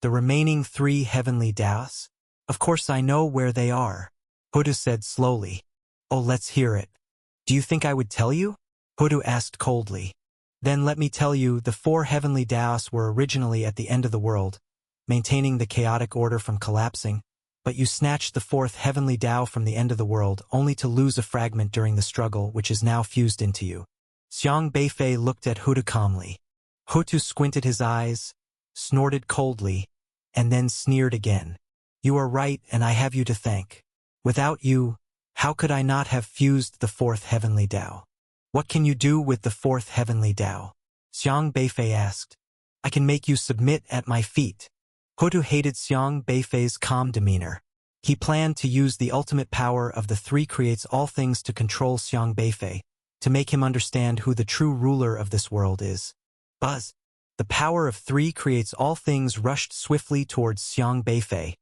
The remaining 3 heavenly Taos? Of course I know where they are, Hutu said slowly. Oh, let's hear it. Do you think I would tell you? Hutu asked coldly. Then let me tell you, the 4 heavenly Taos were originally at the end of the world, maintaining the chaotic order from collapsing, but you snatched the 4th heavenly Tao from the end of the world only to lose a fragment during the struggle which is now fused into you. Xiang Beifei looked at Hutu calmly. Hutu squinted his eyes, snorted coldly, and then sneered again. You are right, and I have you to thank. Without you, how could I not have fused the 4th heavenly Tao? What can you do with the 4th heavenly Tao? Xiang Beifei asked. I can make you submit at my feet. Hutu hated Xiang Beifei's calm demeanor. He planned to use the ultimate power of the 3 creates all things to control Xiang Beifei, to make him understand who the true ruler of this world is. Buzz. The power of 3 creates all things rushed swiftly towards Xiang Beifei,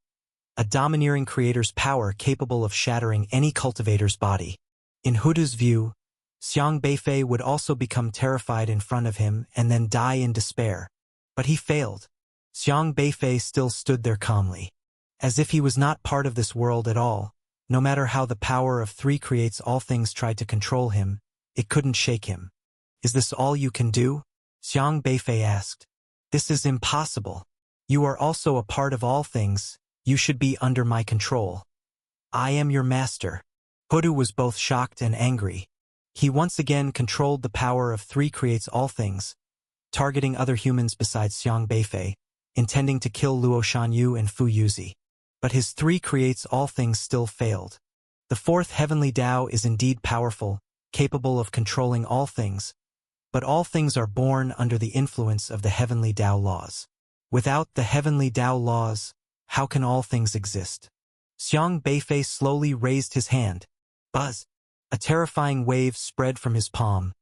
a domineering creator's power capable of shattering any cultivator's body. In Hutu's view, Xiang Beifei would also become terrified in front of him and then die in despair. But he failed. Xiang Beifei still stood there calmly, as if he was not part of this world at all. No matter how the power of 3 creates all things tried to control him, it couldn't shake him. Is this all you can do? Xiang Beifei asked. This is impossible. You are also a part of all things. You should be under my control. I am your master. Hutu was both shocked and angry. He once again controlled the power of 3 creates all things, targeting other humans besides Xiang Beifei, intending to kill Luo Shanyu and Fu Yuzi. But his 3 creates all things still failed. The 4th heavenly Tao is indeed powerful, capable of controlling all things, but all things are born under the influence of the heavenly Tao laws. Without the heavenly Tao laws, how can all things exist? Xiang Beifei slowly raised his hand. Buzz! A terrifying wave spread from his palm,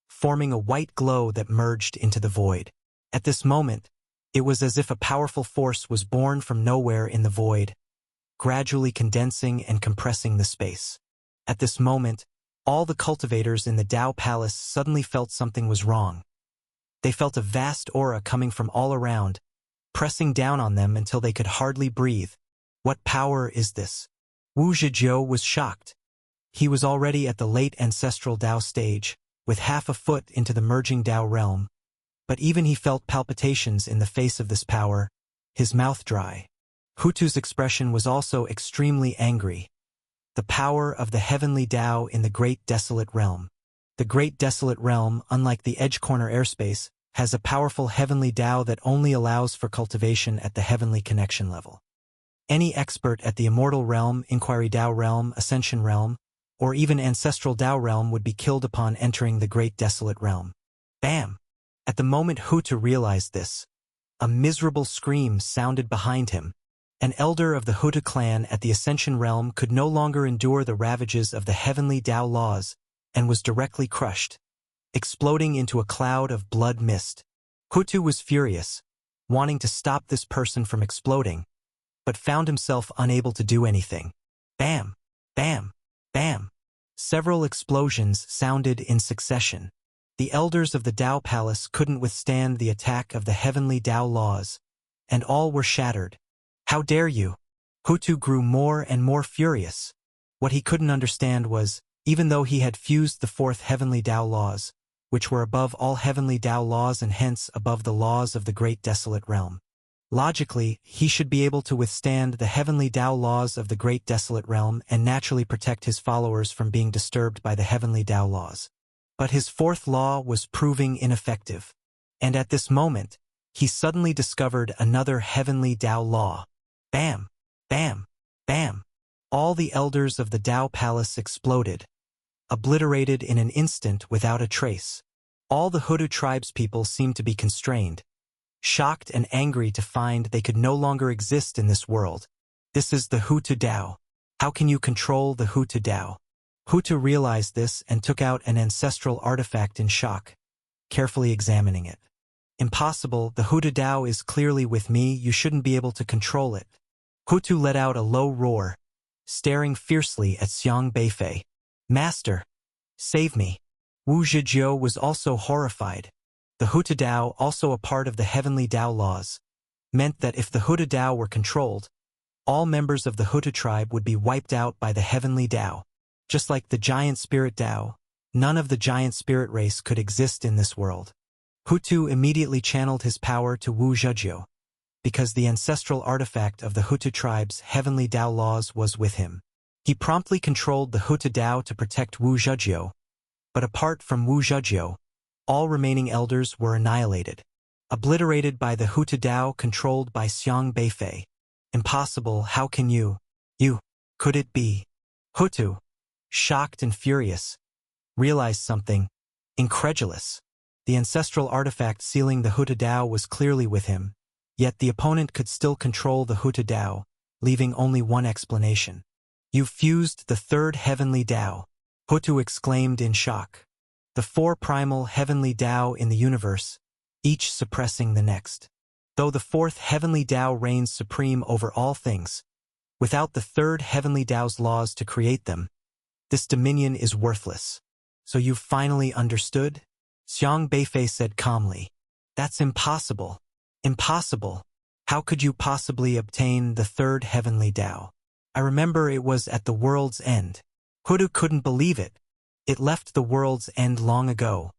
forming a white glow that merged into the void. At this moment, it was as if a powerful force was born from nowhere in the void, gradually condensing and compressing the space. At this moment, all the cultivators in the Tao Palace suddenly felt something was wrong. They felt a vast aura coming from all around, pressing down on them until they could hardly breathe. What power is this? Wu Zhejiu was shocked. He was already at the late ancestral Tao stage, with half a foot into the merging Tao realm. But even he felt palpitations in the face of this power, his mouth dry. Hutu's expression was also extremely angry. The power of the heavenly Tao in the Great Desolate Realm. The Great Desolate Realm, unlike the Edge Corner airspace, has a powerful heavenly Tao that only allows for cultivation at the heavenly connection level. Any expert at the Immortal Realm, Inquiry Tao Realm, Ascension Realm, or even Ancestral Tao Realm would be killed upon entering the Great Desolate Realm. Bam! At the moment Hutu realized this, a miserable scream sounded behind him. An elder of the Hutu clan at the Ascension Realm could no longer endure the ravages of the heavenly Tao laws and was directly crushed, exploding into a cloud of blood mist. Hutu was furious, wanting to stop this person from exploding, but found himself unable to do anything. Bam! Bam! Bam! Several explosions sounded in succession. The elders of the Tao Palace couldn't withstand the attack of the heavenly Tao laws, and all were shattered. How dare you? Hutu grew more and more furious. What he couldn't understand was, even though he had fused the 4th heavenly Tao laws, which were above all heavenly Tao laws and hence above the laws of the Great Desolate Realm, logically, he should be able to withstand the heavenly Tao laws of the Great Desolate Realm and naturally protect his followers from being disturbed by the heavenly Tao laws. But his 4th law was proving ineffective. And at this moment, he suddenly discovered another heavenly Tao law. Bam! Bam! Bam! All the elders of the Tao Palace exploded, obliterated in an instant without a trace. All the Hutu tribespeople seemed to be constrained, shocked and angry to find they could no longer exist in this world. This is the Hutu Tao. How can you control the Hutu Tao? Hutu realized this and took out an ancestral artifact in shock, carefully examining it. Impossible, the Hutu Tao is clearly with me, you shouldn't be able to control it. Hutu let out a low roar, staring fiercely at Xiang Beifei. Master, save me. Wu Zhejiu was also horrified. The Hutu Tao, also a part of the heavenly Tao laws, meant that if the Hutu Dao were controlled, all members of the Hutu tribe would be wiped out by the heavenly Dao. Just like the giant spirit Dao, none of the giant spirit race could exist in this world. Hutu immediately channeled his power to Wu Zhejiu, because the ancestral artifact of the Hutu tribe's heavenly Dao laws was with him. He promptly controlled the Hutu Dao to protect Wu Zhejiu, but apart from Wu Zhejiu, all remaining elders were annihilated, obliterated by the Hutu Dao controlled by Xiang Beifei. Impossible, how can you? Could it be? Hutu, shocked and furious, realized something, incredulous. The ancestral artifact sealing the Hutu Dao was clearly with him, yet the opponent could still control the Hutu Dao, leaving only one explanation. You fused the third heavenly Dao, Hutu exclaimed in shock. The four primal heavenly Dao in the universe, each suppressing the next. Though the fourth heavenly Dao reigns supreme over all things, without the third heavenly Dao's laws to create them, this dominion is worthless. So you've finally understood? Xiang Beifei said calmly. That's impossible. Impossible. How could you possibly obtain the third heavenly Dao? I remember it was at the world's end. Hutu couldn't believe it. It left the world's end long ago.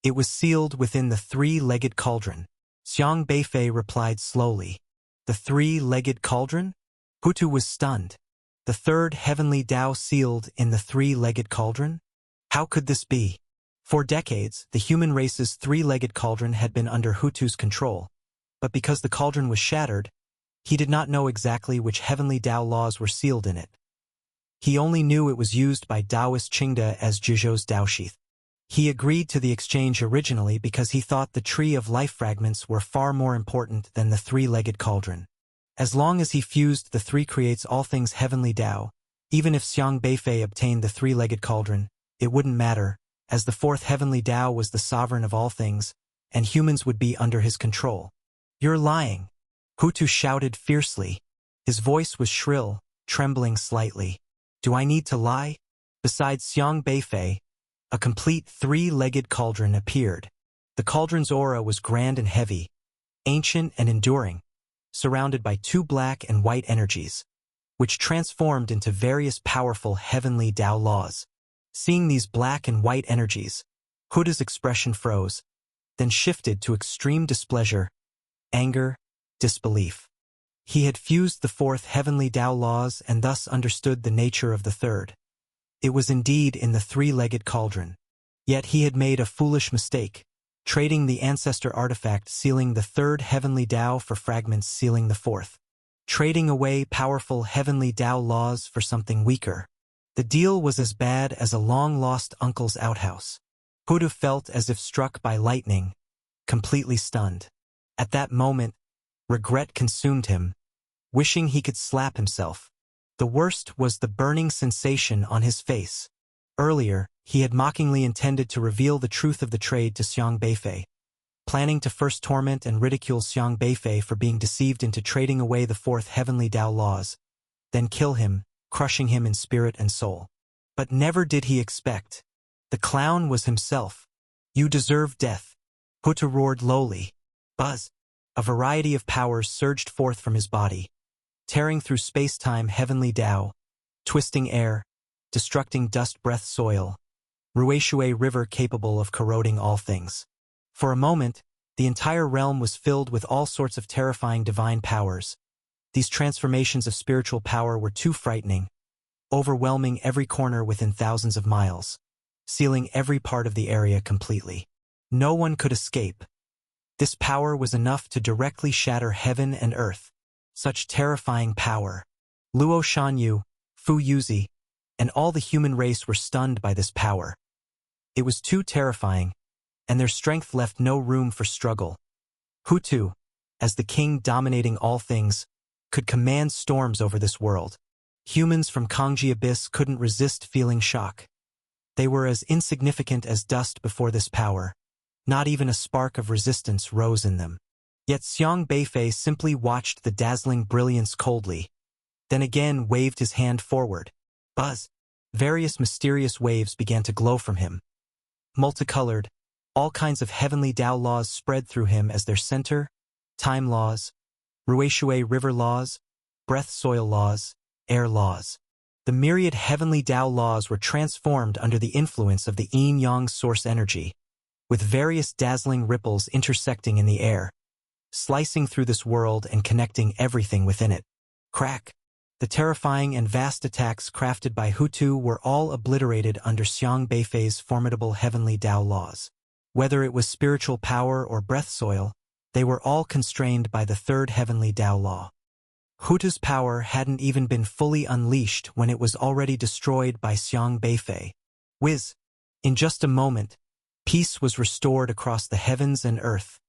It was sealed within the three-legged cauldron. Xiang Beifei replied slowly. The three-legged cauldron? Hutu was stunned. The third heavenly Dao sealed in the three-legged cauldron? How could this be? For decades, the human race's three-legged cauldron had been under Hutu's control, but because the cauldron was shattered, he did not know exactly which heavenly Dao laws were sealed in it. He only knew it was used by Taoist Qingde as Zhizhou's Daosheath. He agreed to the exchange originally because he thought the Tree of Life fragments were far more important than the three-legged cauldron. As long as he fused the three creates all things heavenly Dao, even if Xiang Beifei obtained the three-legged cauldron, it wouldn't matter, as the fourth heavenly Dao was the sovereign of all things, and humans would be under his control. You're lying. Hutu shouted fiercely. His voice was shrill, trembling slightly. Do I need to lie? Besides Xiang Beifei, a complete three-legged cauldron appeared. The cauldron's aura was grand and heavy, ancient and enduring, surrounded by two black and white energies, which transformed into various powerful heavenly Dao laws. Seeing these black and white energies, Hutu's expression froze, then shifted to extreme displeasure, anger, disbelief. He had fused the fourth heavenly Dao laws and thus understood the nature of the third. It was indeed in the three-legged cauldron. Yet he had made a foolish mistake, trading the ancestor artifact sealing the third heavenly Dao for fragments sealing the fourth. Trading away powerful heavenly Dao laws for something weaker. The deal was as bad as a long-lost uncle's outhouse. Hutu felt as if struck by lightning, completely stunned. At that moment, regret consumed him, wishing he could slap himself. The worst was the burning sensation on his face. Earlier, he had mockingly intended to reveal the truth of the trade to Xiang Beifei, planning to first torment and ridicule Xiang Beifei for being deceived into trading away the fourth heavenly Dao laws, then kill him, crushing him in spirit and soul. But never did he expect. The clown was himself. You deserve death. Hutu roared lowly. Buzz. A variety of powers surged forth from his body, tearing through space-time heavenly Dao, twisting air, destructing dust-breath soil, Ruishui River capable of corroding all things. For a moment, the entire realm was filled with all sorts of terrifying divine powers. These transformations of spiritual power were too frightening, overwhelming every corner within thousands of miles, sealing every part of the area completely. No one could escape. This power was enough to directly shatter heaven and earth. Such terrifying power. Luo Shanyu, Fu Yuzi, and all the human race were stunned by this power. It was too terrifying, and their strength left no room for struggle. Hutu, as the king dominating all things, could command storms over this world. Humans from Kangji Abyss couldn't resist feeling shock. They were as insignificant as dust before this power. Not even a spark of resistance rose in them. Yet Xiang Beifei simply watched the dazzling brilliance coldly, then again waved his hand forward. Buzz. Various mysterious waves began to glow from him. Multicolored, all kinds of heavenly Dao laws spread through him as their center, time laws, Ruishui river laws, breath soil laws, air laws. The myriad heavenly Tao laws were transformed under the influence of the yin-yang source energy, with various dazzling ripples intersecting in the air, slicing through this world and connecting everything within it. Crack! The terrifying and vast attacks crafted by Hutu were all obliterated under Xiang Beifei's formidable heavenly Tao laws. Whether it was spiritual power or breath soil, they were all constrained by the third heavenly Tao law. Hutu's power hadn't even been fully unleashed when it was already destroyed by Xiang Beifei. Whiz! In just a moment, peace was restored across the heavens and earth,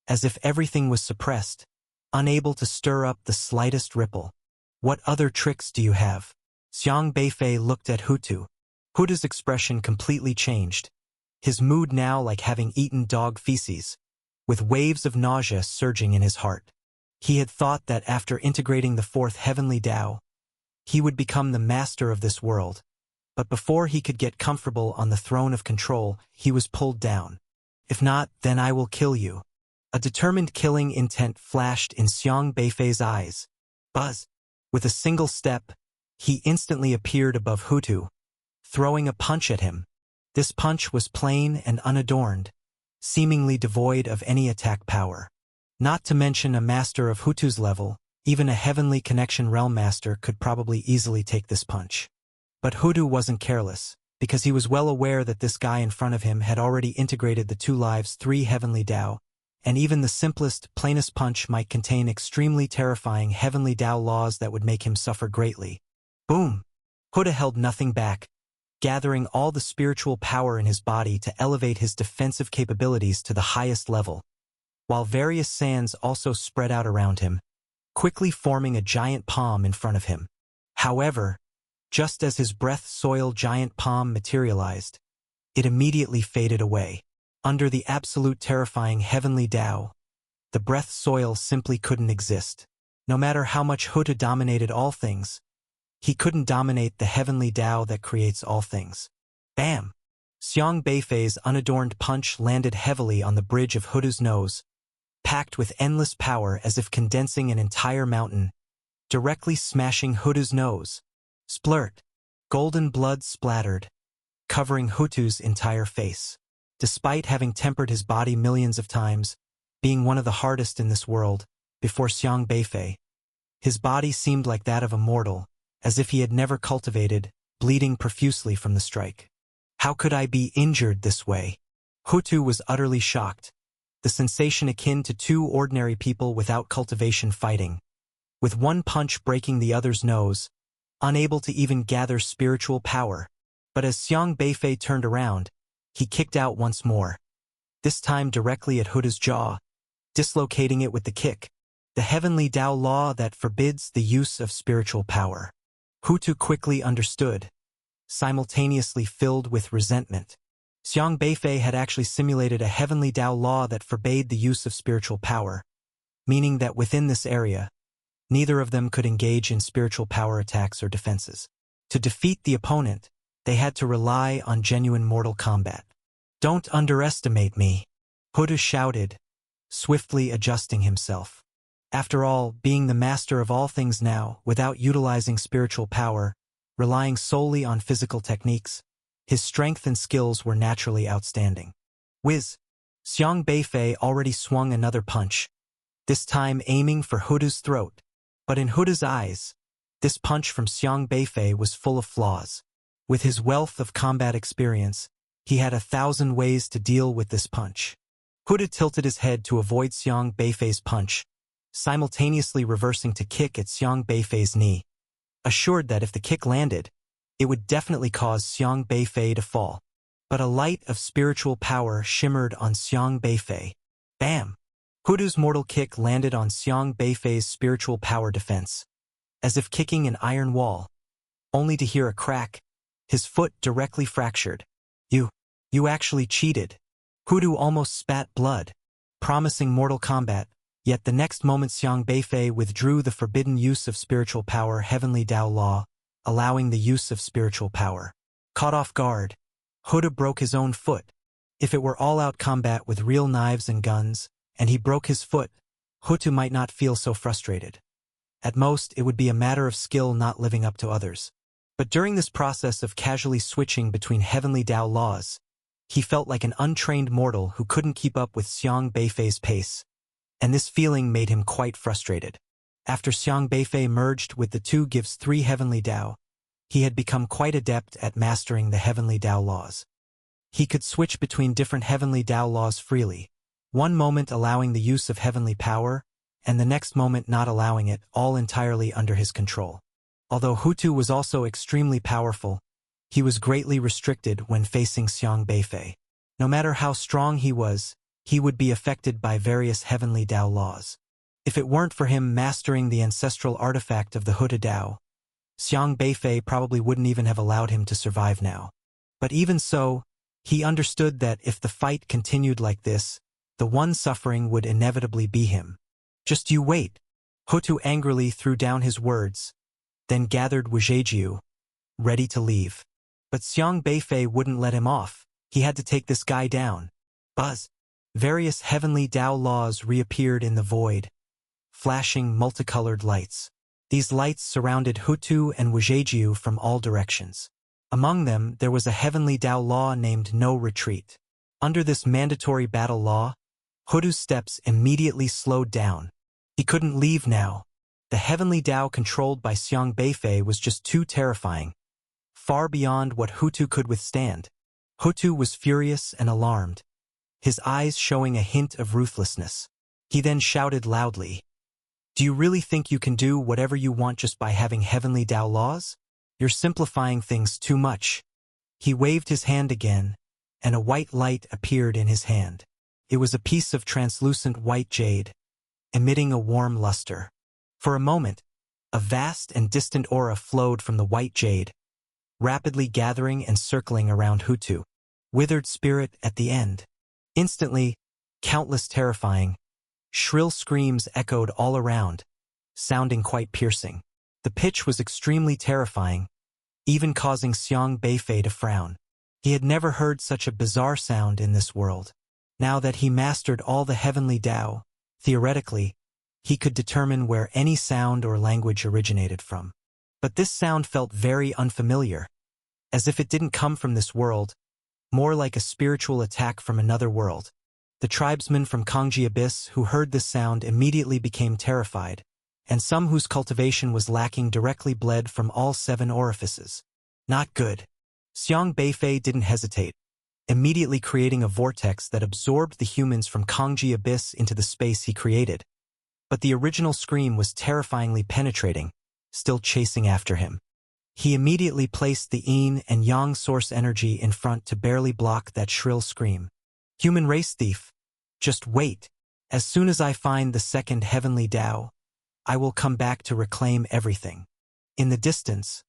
as if everything was suppressed, unable to stir up the slightest ripple. What other tricks do you have? Xiang Beifei looked at Hutu. Hutu's expression completely changed, his mood now like having eaten dog feces, with waves of nausea surging in his heart. He had thought that after integrating the fourth heavenly Tao, he would become the master of this world. But before he could get comfortable on the throne of control, he was pulled down. If not, then I will kill you. A determined killing intent flashed in Xiang Beifei's eyes. Buzz! With a single step, he instantly appeared above Hutu, throwing a punch at him. This punch was plain and unadorned, seemingly devoid of any attack power. Not to mention a master of Hutu's level, even a heavenly connection realm master could probably easily take this punch. But Hutu wasn't careless, because he was well aware that this guy in front of him had already integrated the two lives' three heavenly Tao, and even the simplest, plainest punch might contain extremely terrifying heavenly Tao laws that would make him suffer greatly. Boom! Hutu held nothing back, gathering all the spiritual power in his body to elevate his defensive capabilities to the highest level, while various sands also spread out around him, quickly forming a giant palm in front of him. However, just as his breath-soil giant palm materialized, it immediately faded away. Under the absolute terrifying heavenly Tao, the breath soil simply couldn't exist. No matter how much Hutu dominated all things, he couldn't dominate the heavenly Tao that creates all things. Bam! Xiang Beifei's unadorned punch landed heavily on the bridge of Hutu's nose, packed with endless power as if condensing an entire mountain, directly smashing Hutu's nose. Splurt! Golden blood splattered, covering Hutu's entire face. Despite having tempered his body millions of times, being one of the hardest in this world, before Xiang Beifei, his body seemed like that of a mortal, as if he had never cultivated, bleeding profusely from the strike. How could I be injured this way? Hutu was utterly shocked, the sensation akin to two ordinary people without cultivation fighting, with one punch breaking the other's nose, unable to even gather spiritual power. But as Xiang Beifei turned around, he kicked out once more, this time directly at Hutu's jaw, dislocating it with the kick, the heavenly Tao law that forbids the use of spiritual power. Hutu quickly understood, simultaneously filled with resentment. Xiang Beifei had actually simulated a heavenly Tao law that forbade the use of spiritual power, meaning that within this area, neither of them could engage in spiritual power attacks or defenses. To defeat the opponent, they had to rely on genuine mortal combat. Don't underestimate me, Hutu shouted, swiftly adjusting himself. After all, being the master of all things now, without utilizing spiritual power, relying solely on physical techniques, his strength and skills were naturally outstanding. Whiz! Xiang Beifei already swung another punch, this time aiming for Hutu's throat. But in Hutu's eyes, this punch from Xiang Beifei was full of flaws. With his wealth of combat experience, he had 1,000 ways to deal with this punch. Hutu tilted his head to avoid Xiang Beifei's punch, simultaneously reversing to kick at Xiang Beifei's knee, assured that if the kick landed, it would definitely cause Xiang Beifei to fall. But a light of spiritual power shimmered on Xiang Beifei. Bam! Hutu's mortal kick landed on Xiang Beifei's spiritual power defense, as if kicking an iron wall, only to hear a crack, his foot directly fractured. You actually cheated. Hutu almost spat blood, promising mortal combat, yet the next moment Xiang Beifei withdrew the forbidden use of spiritual power heavenly Tao law, allowing the use of spiritual power. Caught off guard, Hutu broke his own foot. If it were all-out combat with real knives and guns, and he broke his foot, Hutu might not feel so frustrated. At most, it would be a matter of skill not living up to others. But during this process of casually switching between heavenly Dao laws, he felt like an untrained mortal who couldn't keep up with Xiang Beifei's pace, and this feeling made him quite frustrated. After Xiang Beifei merged with the two gives three heavenly Dao, he had become quite adept at mastering the heavenly Dao laws. He could switch between different heavenly Dao laws freely, one moment allowing the use of heavenly power, and the next moment not allowing it, all entirely under his control. Although Hutu was also extremely powerful, he was greatly restricted when facing Xiang Beifei. No matter how strong he was, he would be affected by various heavenly Dao laws. If it weren't for him mastering the ancestral artifact of the Hutu Dao, Xiang Beifei probably wouldn't even have allowed him to survive now. But even so, he understood that if the fight continued like this, the one suffering would inevitably be him. Just you wait. Hutu angrily threw down his words, then gathered Wujejiu, ready to leave. But Xiang Beifei wouldn't let him off. He had to take this guy down. Buzz. Various heavenly Dao laws reappeared in the void, flashing multicolored lights. These lights surrounded Hutu and Wujejiu from all directions. Among them, there was a heavenly Dao law named No Retreat. Under this mandatory battle law, Hutu's steps immediately slowed down. He couldn't leave now. The heavenly Dao controlled by Xiang Beifei was just too terrifying, far beyond what Hutu could withstand. Hutu was furious and alarmed, his eyes showing a hint of ruthlessness. He then shouted loudly, "Do you really think you can do whatever you want just by having heavenly Dao laws? You're simplifying things too much." He waved his hand again, and a white light appeared in his hand. It was a piece of translucent white jade, emitting a warm luster. For a moment, a vast and distant aura flowed from the white jade, rapidly gathering and circling around Hutu. Withered spirit at the end. Instantly, countless terrifying, shrill screams echoed all around, sounding quite piercing. The pitch was extremely terrifying, even causing Xiang Beifei to frown. He had never heard such a bizarre sound in this world. Now that he mastered all the heavenly Dao, theoretically, he could determine where any sound or language originated from. But this sound felt very unfamiliar, as if it didn't come from this world, more like a spiritual attack from another world. The tribesmen from Kangji Abyss who heard this sound immediately became terrified, and some whose cultivation was lacking directly bled from all 7 orifices. Not good. Xiang Beifei didn't hesitate, immediately creating a vortex that absorbed the humans from Kangji Abyss into the space he created. But the original scream was terrifyingly penetrating, still chasing after him. He immediately placed the yin and yang source energy in front to barely block that shrill scream. Human race thief, just wait. As soon as I find the second heavenly Dao, I will come back to reclaim everything. In the distance,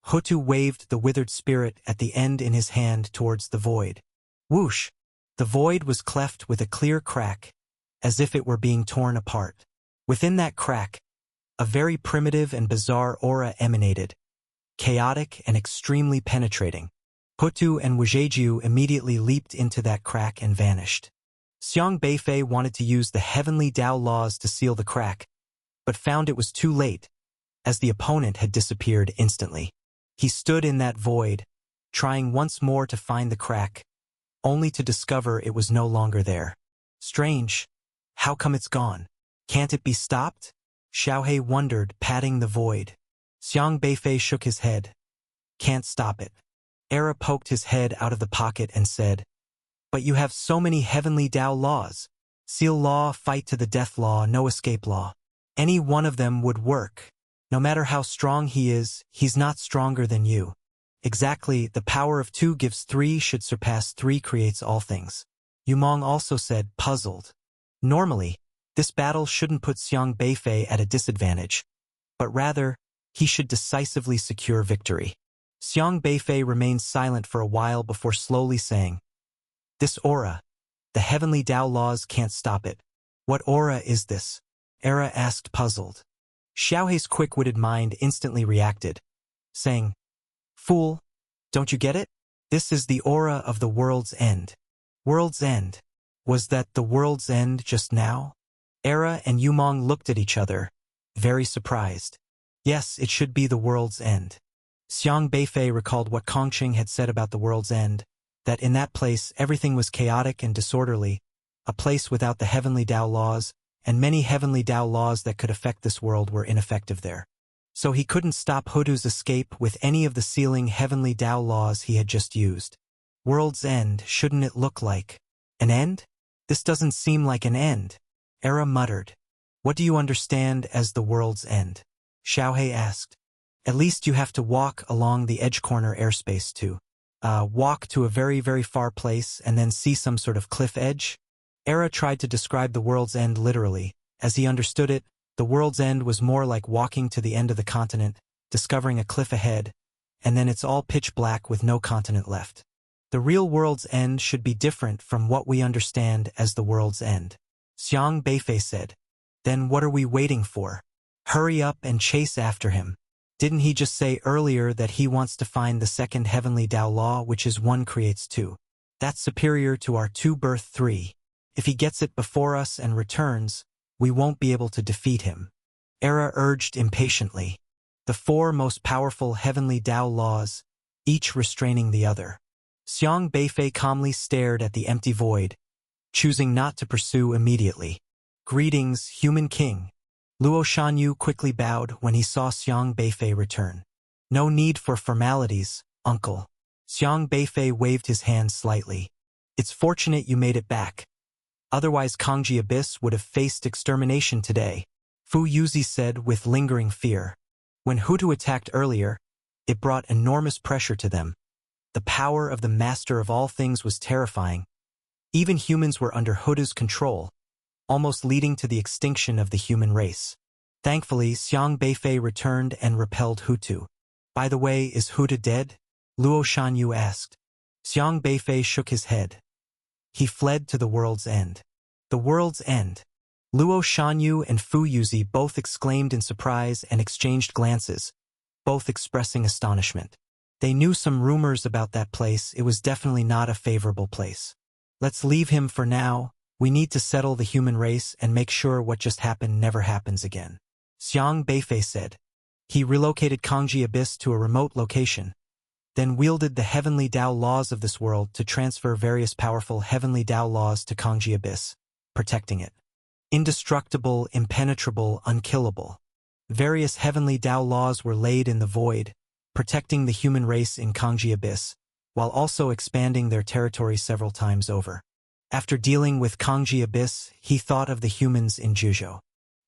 Hutu waved the withered spirit at the end in his hand towards the void. Whoosh! The void was cleft with a clear crack, as if it were being torn apart. Within that crack, a very primitive and bizarre aura emanated, chaotic and extremely penetrating. Hutu and Wujejiu immediately leaped into that crack and vanished. Xiang Beifei wanted to use the heavenly Dao laws to seal the crack, but found it was too late, as the opponent had disappeared instantly. He stood in that void, trying once more to find the crack, only to discover it was no longer there. Strange. How come it's gone? Can't it be stopped? Xiaohe wondered, patting the void. Xiang Beifei shook his head. Can't stop it. Era poked his head out of the pocket and said, But you have so many heavenly Dao laws. Seal law, fight to the death law, no escape law. Any one of them would work. No matter how strong he is, he's not stronger than you. Exactly, the power of 2 gives 3 should surpass 3 creates all things. Yumong also said, puzzled. Normally, this battle shouldn't put Xiang Beifei at a disadvantage, but rather, he should decisively secure victory. Xiang Beifei remained silent for a while before slowly saying, This aura, the heavenly Dao laws can't stop it. What aura is this? Era asked, puzzled. Xiaohe's quick-witted mind instantly reacted, saying, Fool, don't you get it? This is the aura of the world's end. World's end. Was that the world's end just now? Era and Yumong looked at each other, very surprised. Yes, it should be the world's end. Xiang Beifei recalled what Kongqing had said about the world's end, that in that place everything was chaotic and disorderly, a place without the heavenly Tao laws, and many heavenly Tao laws that could affect this world were ineffective there. So he couldn't stop Hutu's escape with any of the sealing heavenly Tao laws he had just used. World's end, shouldn't it look like an end? This doesn't seem like an end. Era muttered. What do you understand as the world's end? Xiaohe asked. At least you have to walk along the edge corner airspace to walk to a very, very far place and then see some sort of cliff edge? Era tried to describe the world's end literally. As he understood it, the world's end was more like walking to the end of the continent, discovering a cliff ahead, and then it's all pitch black with no continent left. The real world's end should be different from what we understand as the world's end. Xiang Beifei said. Then what are we waiting for? Hurry up and chase after him. Didn't he just say earlier that he wants to find the second heavenly Tao law, which is 1 creates 2? That's superior to our 2 birth 3. If he gets it before us and returns, we won't be able to defeat him. Era urged impatiently. The 4 most powerful heavenly Tao laws, each restraining the other. Xiang Beifei calmly stared at the empty void, choosing not to pursue immediately. Greetings, human king. Luo Shanyu quickly bowed when he saw Xiang Beifei return. No need for formalities, uncle. Xiang Beifei waved his hand slightly. It's fortunate you made it back. Otherwise Kangji Abyss would have faced extermination today, Fu Yuzi said with lingering fear. When Hutu attacked earlier, it brought enormous pressure to them. The power of the master of all things was terrifying. Even humans were under Hutu's control, almost leading to the extinction of the human race. Thankfully, Xiang Beifei returned and repelled Hutu. By the way, is Hutu dead? Luo Shanyu asked. Xiang Beifei shook his head. He fled to the world's end. The world's end. Luo Shanyu and Fu Yuzi both exclaimed in surprise and exchanged glances, both expressing astonishment. They knew some rumors about that place. It was definitely not a favorable place. Let's leave him for now. We need to settle the human race and make sure what just happened never happens again. Xiang Beifei said. He relocated Kangji Abyss to a remote location, then wielded the heavenly Tao laws of this world to transfer various powerful heavenly Tao laws to Kangji Abyss, protecting it. Indestructible, impenetrable, unkillable. Various heavenly Tao laws were laid in the void, protecting the human race in Kangji Abyss, while also expanding their territory several times over. After dealing with Kangji Abyss, he thought of the humans in Juzhou.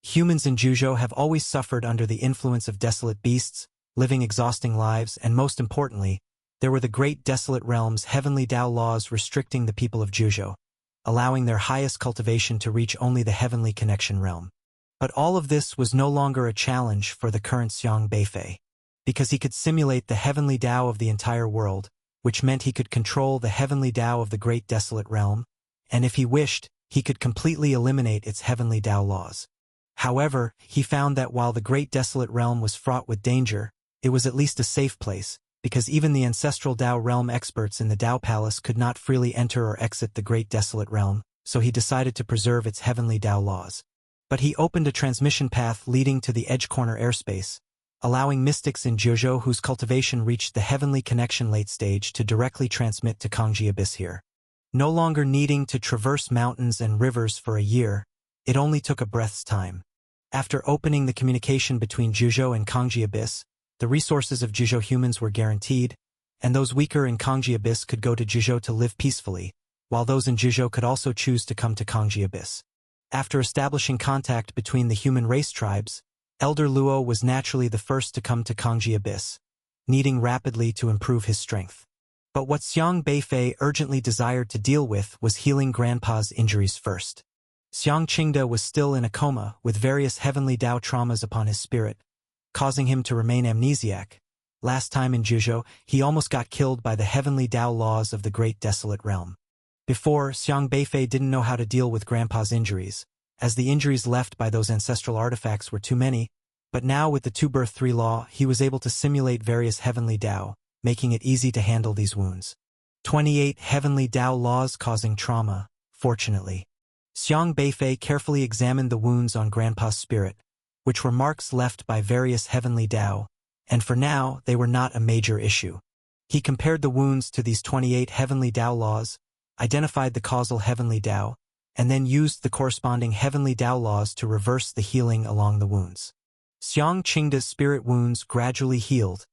Humans in Juzhou have always suffered under the influence of desolate beasts, living exhausting lives, and most importantly, there were the great desolate realms heavenly Tao laws restricting the people of Juzhou, allowing their highest cultivation to reach only the heavenly connection realm. But all of this was no longer a challenge for the current Xiang Beifei, because he could simulate the heavenly Tao of the entire world, which meant he could control the heavenly Tao of the great desolate realm, and if he wished, he could completely eliminate its heavenly Tao laws. However, he found that while the great desolate realm was fraught with danger, it was at least a safe place, because even the ancestral Tao realm experts in the Tao Palace could not freely enter or exit the great desolate realm, so he decided to preserve its heavenly Tao laws. But he opened a transmission path leading to the edge corner airspace, allowing mystics in Juzhou whose cultivation reached the heavenly connection late stage to directly transmit to Kangji Abyss here. No longer needing to traverse mountains and rivers for a year, it only took a breath's time. After opening the communication between Juzhou and Kangji Abyss, the resources of Juzhou humans were guaranteed, and those weaker in Kangji Abyss could go to Juzhou to live peacefully, while those in Juzhou could also choose to come to Kangji Abyss. After establishing contact between the human race tribes, Elder Luo was naturally the first to come to Kangji Abyss, needing rapidly to improve his strength. But what Xiang Beifei urgently desired to deal with was healing Grandpa's injuries first. Xiang Qingda was still in a coma with various heavenly Tao traumas upon his spirit, causing him to remain amnesiac. Last time in Juzhou, he almost got killed by the heavenly Tao laws of the great desolate realm. Before, Xiang Beifei didn't know how to deal with Grandpa's injuries, as the injuries left by those ancestral artifacts were too many, but now with the 2-birth-3 law, he was able to simulate various heavenly Tao, making it easy to handle these wounds. 28 heavenly Tao laws causing trauma, fortunately. Xiang Beifei carefully examined the wounds on Grandpa's spirit, which were marks left by various heavenly Tao, and for now they were not a major issue. He compared the wounds to these 28 heavenly Tao laws, identified the causal heavenly Tao, and then used the corresponding heavenly Tao laws to reverse the healing along the wounds. Xiang Qingda's spirit wounds gradually healed.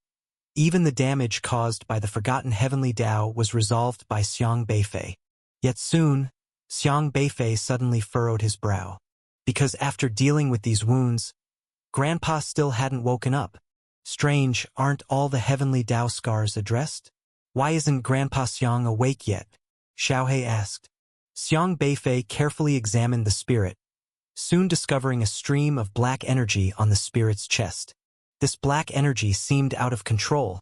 Even the damage caused by the forgotten heavenly Tao was resolved by Xiang Beifei. Yet soon, Xiang Beifei suddenly furrowed his brow. Because after dealing with these wounds, Grandpa still hadn't woken up. Strange, aren't all the heavenly Tao scars addressed? Why isn't Grandpa Xiang awake yet? Xiaohe asked. Xiang Beifei carefully examined the spirit, soon discovering a stream of black energy on the spirit's chest. This black energy seemed out of control,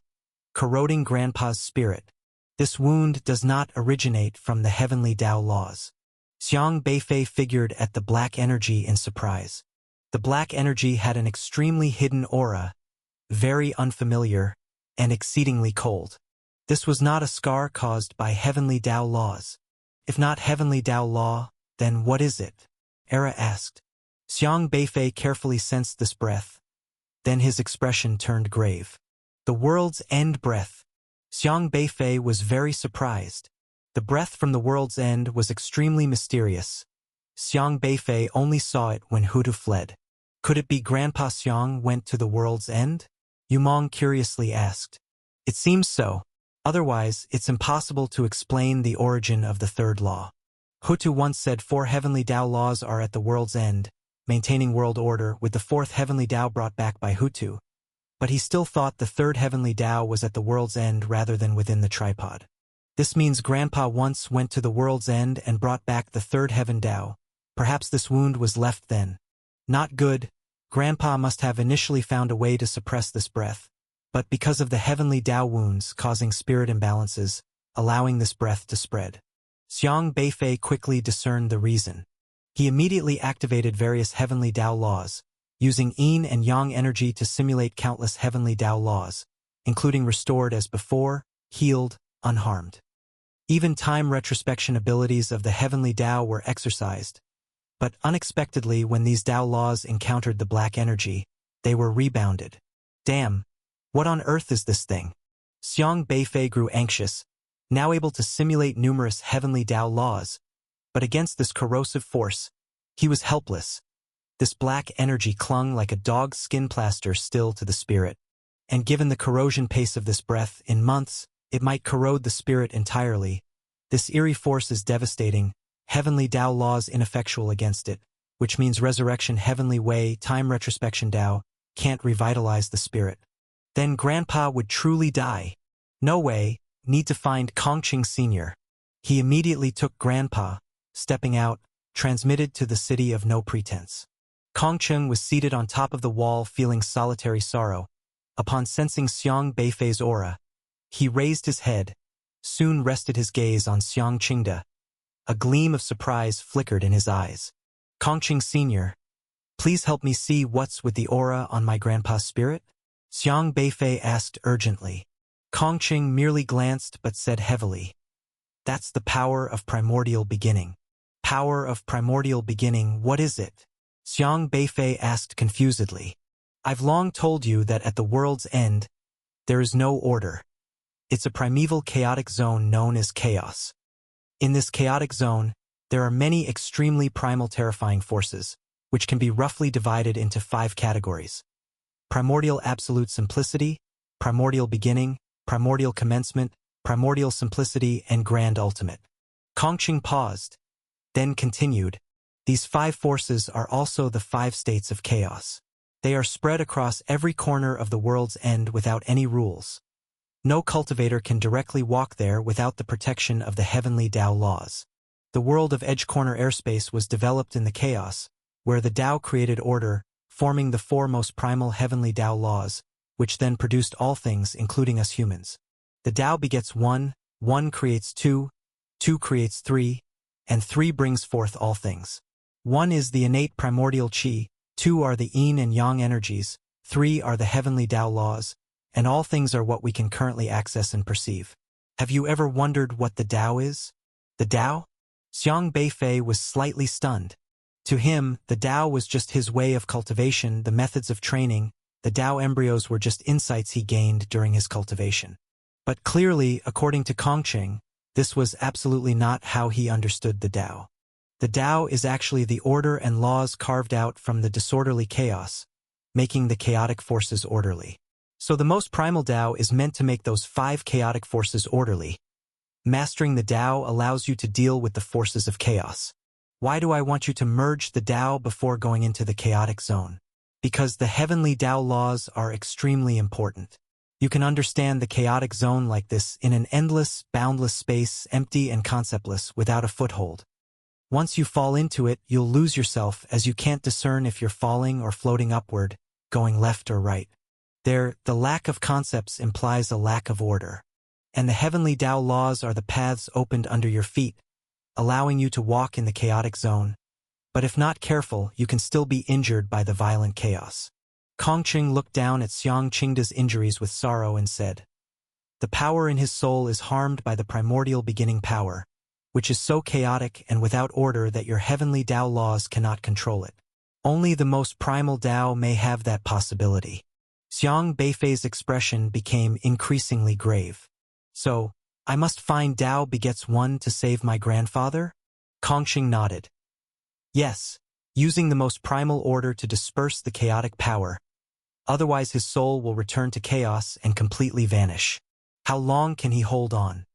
corroding Grandpa's spirit. This wound does not originate from the heavenly Tao laws. Xiang Beifei figured at the black energy in surprise. The black energy had an extremely hidden aura, very unfamiliar, and exceedingly cold. This was not a scar caused by heavenly Tao laws. If not heavenly Tao law, then what is it? Era asked. Xiang Beifei carefully sensed this breath. Then his expression turned grave. The world's end breath. Xiang Beifei was very surprised. The breath from the world's end was extremely mysterious. Xiang Beifei only saw it when Hutu fled. Could it be Grandpa Xiang went to the world's end? Yumong curiously asked. It seems so. Otherwise, it's impossible to explain the origin of the third law. Hutu once said 4 heavenly Tao laws are at the world's end, maintaining world order, with the 4th heavenly Tao brought back by Hutu. But he still thought the 3rd heavenly Tao was at the world's end rather than within the tripod. This means Grandpa once went to the world's end and brought back the 3rd heaven Tao. Perhaps this wound was left then. Not good. Grandpa must have initially found a way to suppress this breath, but because of the heavenly Tao wounds causing spirit imbalances, allowing this breath to spread. Xiang Beifei quickly discerned the reason. He immediately activated various heavenly Tao laws, using yin and yang energy to simulate countless heavenly Tao laws, including restored as before, healed, unharmed. Even time retrospection abilities of the heavenly Tao were exercised, but unexpectedly when these Tao laws encountered the black energy, they were rebounded. Damn! What on earth is this thing? Xiang Beifei grew anxious, now able to simulate numerous heavenly Tao laws, but against this corrosive force, he was helpless. This black energy clung like a dog's skin plaster still to the spirit, and given the corrosion pace of this breath, in months, it might corrode the spirit entirely. This eerie force is devastating, heavenly Tao laws ineffectual against it, which means resurrection heavenly way time retrospection Tao can't revitalize the spirit. Then Grandpa would truly die. No way, need to find Kongqing Sr. He immediately took Grandpa, stepping out, transmitted to the city of no pretense. Kongqing was seated on top of the wall feeling solitary sorrow. Upon sensing Xiang Beifei's aura, he raised his head, soon rested his gaze on Xiang Qingda. A gleam of surprise flickered in his eyes. Kongqing Sr., please help me see what's with the aura on my grandpa's spirit? Xiang Beifei asked urgently. Kongqing merely glanced but said heavily, that's the power of primordial beginning. Power of primordial beginning, what is it? Xiang Beifei asked confusedly. I've long told you that at the world's end, there is no order. It's a primeval chaotic zone known as chaos. In this chaotic zone, there are many extremely primal terrifying forces, which can be roughly divided into 5 categories. Primordial absolute simplicity, primordial beginning, primordial commencement, primordial simplicity, and grand ultimate. Kongqing paused, then continued. These 5 forces are also the 5 states of chaos. They are spread across every corner of the world's end without any rules. No cultivator can directly walk there without the protection of the heavenly Tao laws. The world of Edge Corner airspace was developed in the chaos, where the Tao created order, forming the 4 most primal heavenly Tao laws, which then produced all things including us humans. The Tao begets 1, 1 creates 2, 2 creates 3, and 3 brings forth all things. 1 is the innate primordial qi, 2 are the yin and yang energies, 3 are the heavenly Tao laws, and all things are what we can currently access and perceive. Have you ever wondered what the Tao is? The Tao? Xiang Beifei was slightly stunned. To him, the Tao was just his way of cultivation, the methods of training, the Tao embryos were just insights he gained during his cultivation. But clearly, according to Kongqing, this was absolutely not how he understood the Tao. The Tao is actually the order and laws carved out from the disorderly chaos, making the chaotic forces orderly. So the most primal Tao is meant to make those 5 chaotic forces orderly. Mastering the Tao allows you to deal with the forces of chaos. Why do I want you to merge the Tao before going into the chaotic zone? Because the heavenly Tao laws are extremely important. You can understand the chaotic zone like this in an endless, boundless space, empty and conceptless, without a foothold. Once you fall into it, you'll lose yourself as you can't discern if you're falling or floating upward, going left or right. There, the lack of concepts implies a lack of order. And the heavenly Tao laws are the paths opened under your feet, allowing you to walk in the chaotic zone. But if not careful, you can still be injured by the violent chaos. Kongqing looked down at Xiang Qingda's injuries with sorrow and said, "The power in his soul is harmed by the primordial beginning power, which is so chaotic and without order that your heavenly Tao laws cannot control it. Only the most primal Tao may have that possibility." Xiang Beifei's expression became increasingly grave. "So, I must find Tao begets 1 to save my grandfather?" Kongqing nodded. "Yes, using the most primal order to disperse the chaotic power. Otherwise his soul will return to chaos and completely vanish. How long can he hold on?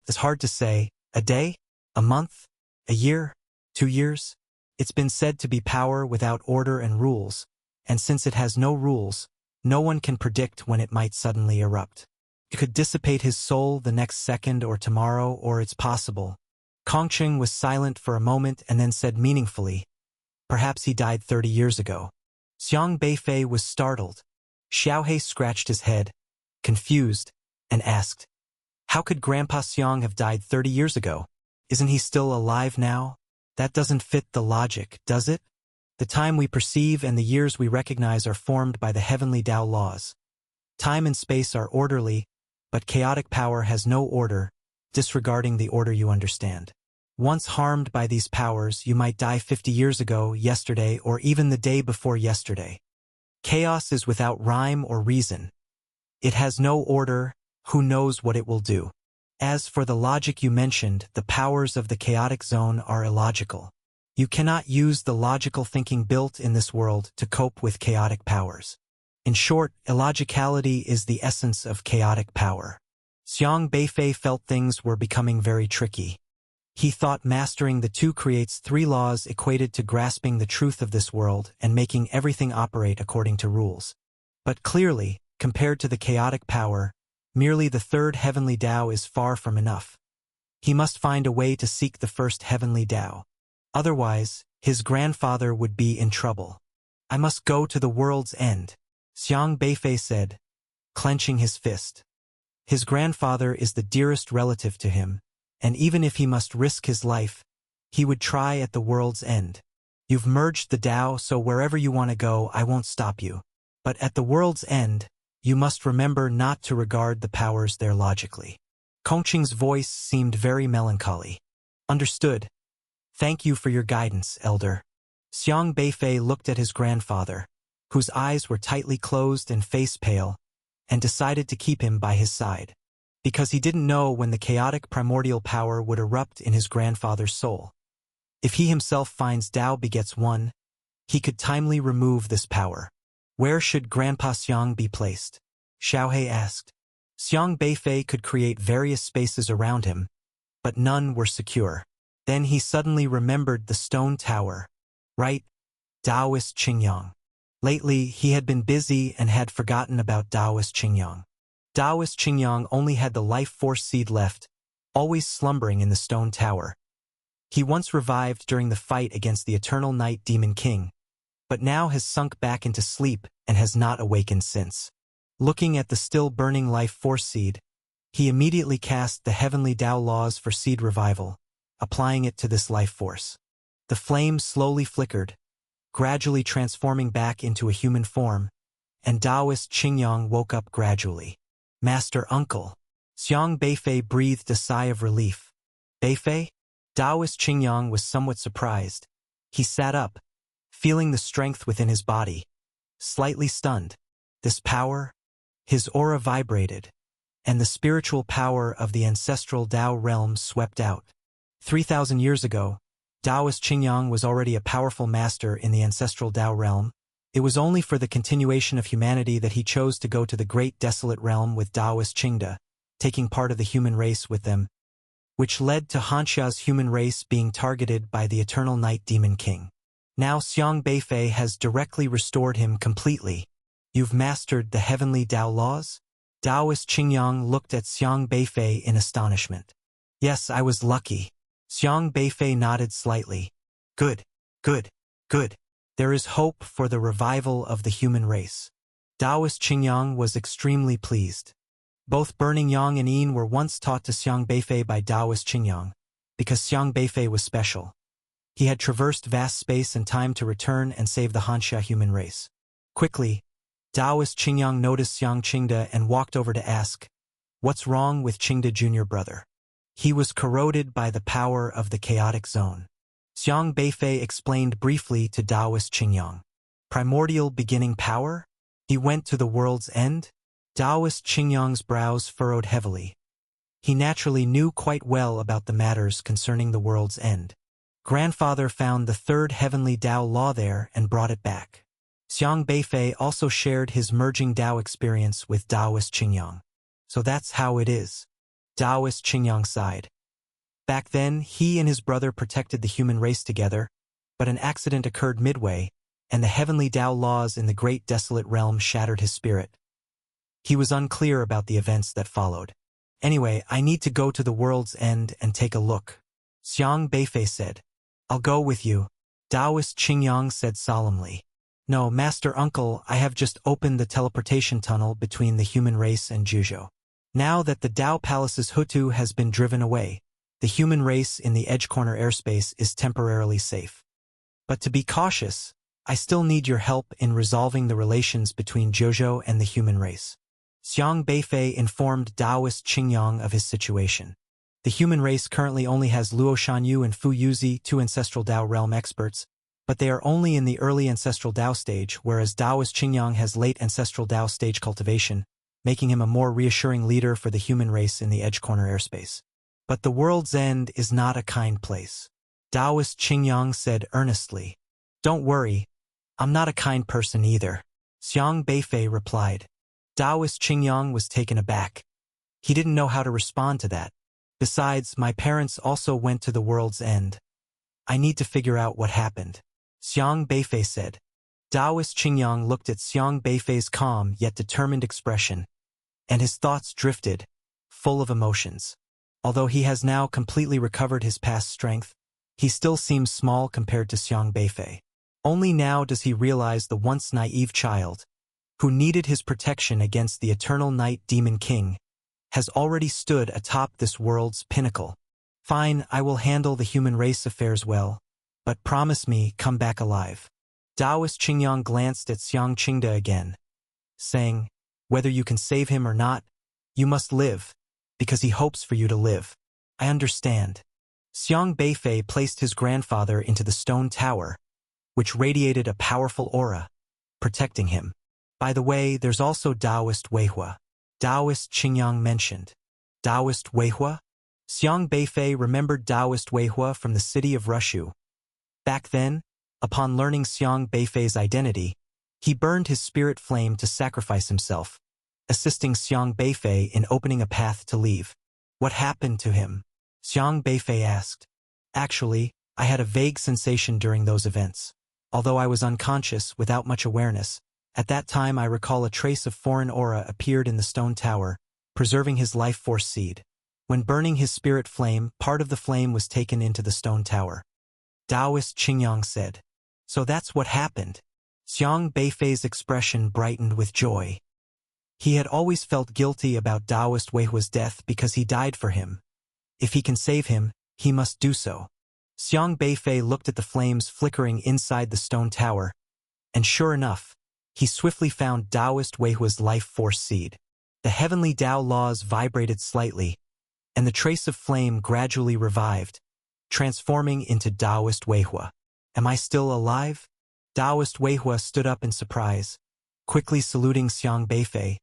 It's hard to say. A day? A month? A year? 2 years? It's been said to be power without order and rules, and since it has no rules, no one can predict when it might suddenly erupt. It could dissipate his soul the next second or tomorrow, or it's possible." Kongqing was silent for a moment and then said meaningfully, "Perhaps he died 30 years ago." Xiang Beifei was startled. Xiaohe scratched his head, confused, and asked, "How could Grandpa Xiang have died 30 years ago? Isn't he still alive now? That doesn't fit the logic, does it? The time we perceive and the years we recognize are formed by the heavenly Tao laws. Time and space are orderly, but chaotic power has no order, disregarding the order you understand. Once harmed by these powers, you might die 50 years ago, yesterday, or even the day before yesterday. Chaos is without rhyme or reason. It has no order, who knows what it will do. As for the logic you mentioned, the powers of the chaotic zone are illogical. You cannot use the logical thinking built in this world to cope with chaotic powers. In short, illogicality is the essence of chaotic power." Xiang Beifei felt things were becoming very tricky. He thought mastering the 2 creates 3 laws equated to grasping the truth of this world and making everything operate according to rules. But clearly, compared to the chaotic power, merely the 3rd heavenly Tao is far from enough. He must find a way to seek the 1st heavenly Tao. Otherwise, his grandfather would be in trouble. "I must go to the world's end," Xiang Beifei said, clenching his fist. His grandfather is the dearest relative to him, and even if he must risk his life, he would try at the world's end. "You've merged the Tao, so wherever you want to go, I won't stop you. But at the world's end, you must remember not to regard the powers there logically." Kongqing's voice seemed very melancholy. "Understood. Thank you for your guidance, Elder." Xiang Beifei looked at his grandfather, whose eyes were tightly closed and face pale, and decided to keep him by his side. Because he didn't know when the chaotic primordial power would erupt in his grandfather's soul. If he himself finds Tao begets 1, he could timely remove this power. "Where should Grandpa Xiang be placed?" Xiaohe asked. Xiang Beifei could create various spaces around him, but none were secure. Then he suddenly remembered the stone tower. Right, Taoist Qingyang. Lately, he had been busy and had forgotten about Taoist Qingyang. Taoist Qingyang only had the life force seed left, always slumbering in the stone tower. He once revived during the fight against the Eternal Night Demon King, but now has sunk back into sleep and has not awakened since. Looking at the still burning life force seed, he immediately cast the heavenly Tao laws for seed revival, applying it to this life force. The flame slowly flickered, gradually transforming back into a human form, and Taoist Qingyang woke up gradually. "Master Uncle." Xiang Beifei breathed a sigh of relief. "Beifei? Taoist Qingyang was somewhat surprised. He sat up, feeling the strength within his body. Slightly stunned. This power? His aura vibrated, and the spiritual power of the ancestral Tao realm swept out. 3,000 years ago, Taoist Qingyang was already a powerful master in the ancestral Tao realm. It was only for the continuation of humanity that he chose to go to the great desolate realm with Taoist Qingda, taking part of the human race with them, which led to Hanxia's human race being targeted by the eternal night demon king. Now Xiang Beifei has directly restored him completely. You've mastered the heavenly Tao laws? Taoist Qingyang looked at Xiang Beifei in astonishment. Yes, I was lucky. Xiang Beifei nodded slightly. Good, good, good. There is hope for the revival of the human race. Taoist Qingyang was extremely pleased. Both Burning Yang and Yin were once taught to Xiang Beifei by Taoist Qingyang, because Xiang Beifei was special. He had traversed vast space and time to return and save the Hanxia human race. Quickly, Taoist Qingyang noticed Xiang Qingda and walked over to ask, "What's wrong with Qingda Jr. brother?" He was corroded by the power of the chaotic zone. Xiang Beifei explained briefly to Taoist Qingyang. Primordial beginning power? He went to the world's end? Taoist Qingyang's brows furrowed heavily. He naturally knew quite well about the matters concerning the world's end. Grandfather found the third heavenly Tao law there and brought it back. Xiang Beifei also shared his merging Tao experience with Taoist Qingyang. So that's how it is. Taoist Qingyang sighed. Back then, he and his brother protected the human race together, but an accident occurred midway, and the heavenly Tao laws in the great desolate realm shattered his spirit. He was unclear about the events that followed. Anyway, I need to go to the world's end and take a look. Xiang Beifei said. I'll go with you. Taoist Qingyang said solemnly. No, Master Uncle, I have just opened the teleportation tunnel between the human race and Zhuzhou. Now that the Tao Palace's Hutu has been driven away, the human race in the Edge Corner airspace is temporarily safe. But to be cautious, I still need your help in resolving the relations between Zhuzhou and the human race. Xiang Beifei informed Taoist Qingyang of his situation. The human race currently only has Luo Shanyu and Fu Yuzi, two ancestral Tao realm experts, but they are only in the early ancestral Tao stage, whereas Taoist Qingyang has late ancestral Tao stage cultivation, making him a more reassuring leader for the human race in the Edge Corner airspace. But the world's end is not a kind place. Taoist Qingyang said earnestly. Don't worry, I'm not a kind person either. Xiang Beifei replied. Taoist Qingyang was taken aback. He didn't know how to respond to that. Besides, my parents also went to the world's end. I need to figure out what happened. Xiang Beifei said. Taoist Qingyang looked at Xiang Beifei's calm yet determined expression, and his thoughts drifted, full of emotions. Although he has now completely recovered his past strength, he still seems small compared to Xiang Beifei. Only now does he realize the once naive child, who needed his protection against the eternal night demon king, has already stood atop this world's pinnacle. Fine, I will handle the human race affairs well, but promise me come back alive. Taoist Qingyang glanced at Xiang Qingda again, saying, whether you can save him or not, you must live, because he hopes for you to live. I understand. Xiang Beifei placed his grandfather into the stone tower, which radiated a powerful aura, protecting him. By the way, there's also Taoist Weihua. Taoist Qingyang mentioned. Taoist Weihua? Xiang Beifei remembered Taoist Weihua from the city of Rushu. Back then, upon learning Xiang Beifei's identity, he burned his spirit flame to sacrifice himself, assisting Xiang Beifei in opening a path to leave. What happened to him? Xiang Beifei asked. Actually, I had a vague sensation during those events. Although I was unconscious, without much awareness, at that time I recall a trace of foreign aura appeared in the stone tower, preserving his life force seed. When burning his spirit flame, part of the flame was taken into the stone tower. Taoist Qingyang said. So that's what happened. Xiang Beifei's expression brightened with joy. He had always felt guilty about Taoist Weihua's death because he died for him. If he can save him, he must do so. Xiang Beifei looked at the flames flickering inside the stone tower, and sure enough, he swiftly found Taoist Weihua's life force seed. The heavenly Tao laws vibrated slightly, and the trace of flame gradually revived, transforming into Taoist Weihua. Am I still alive? Taoist Weihua stood up in surprise, quickly saluting Xiang Beifei.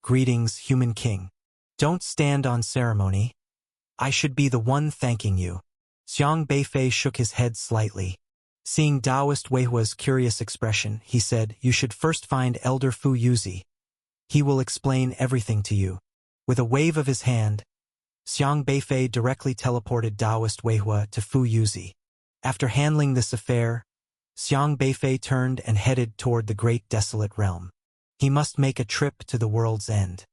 Greetings, human king. Don't stand on ceremony. I should be the one thanking you. Xiang Beifei shook his head slightly. Seeing Taoist Weihua's curious expression, he said, You should first find Elder Fu Yuzi. He will explain everything to you. With a wave of his hand, Xiang Beifei directly teleported Taoist Weihua to Fu Yuzi. After handling this affair, Xiang Beifei turned and headed toward the great desolate realm. He must make a trip to the world's end.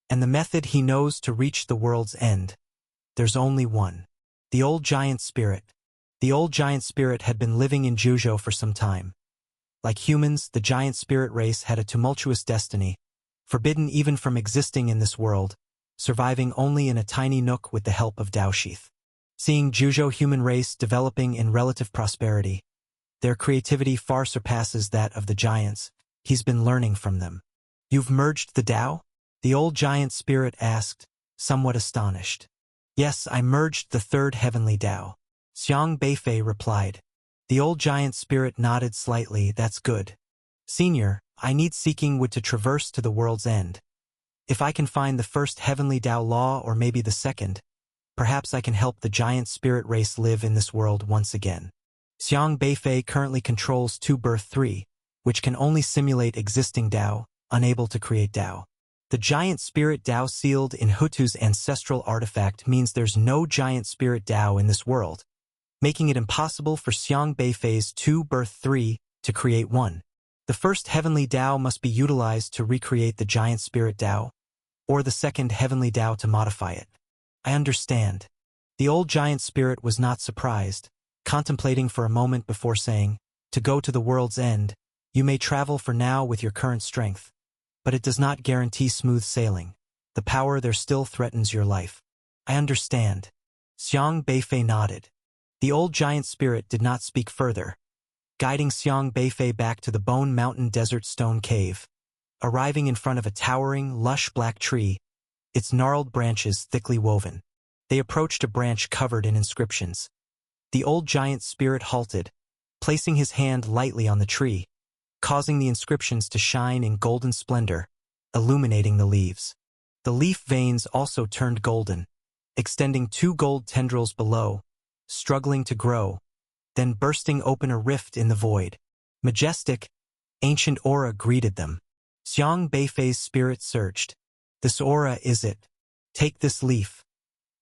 And the method he knows to reach the world's end. There's only one. The old giant spirit. The old giant spirit had been living in Juzhou for some time. Like humans, the giant spirit race had a tumultuous destiny, forbidden even from existing in this world, surviving only in a tiny nook with the help of Daoshith. Seeing Juzhou human race developing in relative prosperity, their creativity far surpasses that of the giants. He's been learning from them. You've merged the Tao? The old giant spirit asked, somewhat astonished. Yes, I merged the third heavenly Tao. Xiang Beifei replied. The old giant spirit nodded slightly. That's good. Senior, I need seeking wood to traverse to the world's end. If I can find the first heavenly Tao law or maybe the second, perhaps I can help the giant spirit race live in this world once again. Xiang Beifei currently controls Two Birth 3, which can only simulate existing Tao, unable to create Tao. The giant spirit Tao sealed in Hutu's ancestral artifact means there's no giant spirit Tao in this world, making it impossible for Xiang Beifei's Two Birth 3 to create one. The first heavenly Tao must be utilized to recreate the giant spirit Tao, or the second heavenly Tao to modify it. I understand. The old giant spirit was not surprised, contemplating for a moment before saying, To go to the world's end, you may travel for now with your current strength, but it does not guarantee smooth sailing. The power there still threatens your life. I understand. Xiang Beifei nodded. The old giant spirit did not speak further, guiding Xiang Beifei back to the Bone Mountain Desert Stone Cave. Arriving in front of a towering, lush black tree, its gnarled branches thickly woven. They approached a branch covered in inscriptions. The old giant spirit halted, placing his hand lightly on the tree, causing the inscriptions to shine in golden splendor, illuminating the leaves. The leaf veins also turned golden, extending two gold tendrils below, struggling to grow, then bursting open a rift in the void. Majestic, ancient aura greeted them. Xiang Beifei's spirit surged. This aura is it. Take this leaf.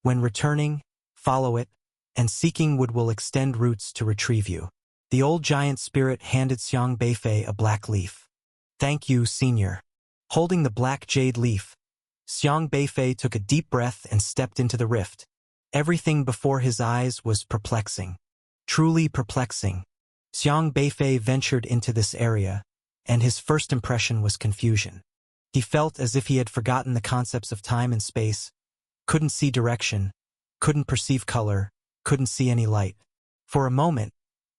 When returning, follow it, and seeking wood will extend roots to retrieve you. The old giant spirit handed Xiang Beifei a black leaf. Thank you, senior. Holding the black jade leaf, Xiang Beifei took a deep breath and stepped into the rift. Everything before his eyes was perplexing. Truly perplexing. Xiang Beifei ventured into this area, and his first impression was confusion. He felt as if he had forgotten the concepts of time and space, couldn't see direction, couldn't perceive color, couldn't see any light. For a moment,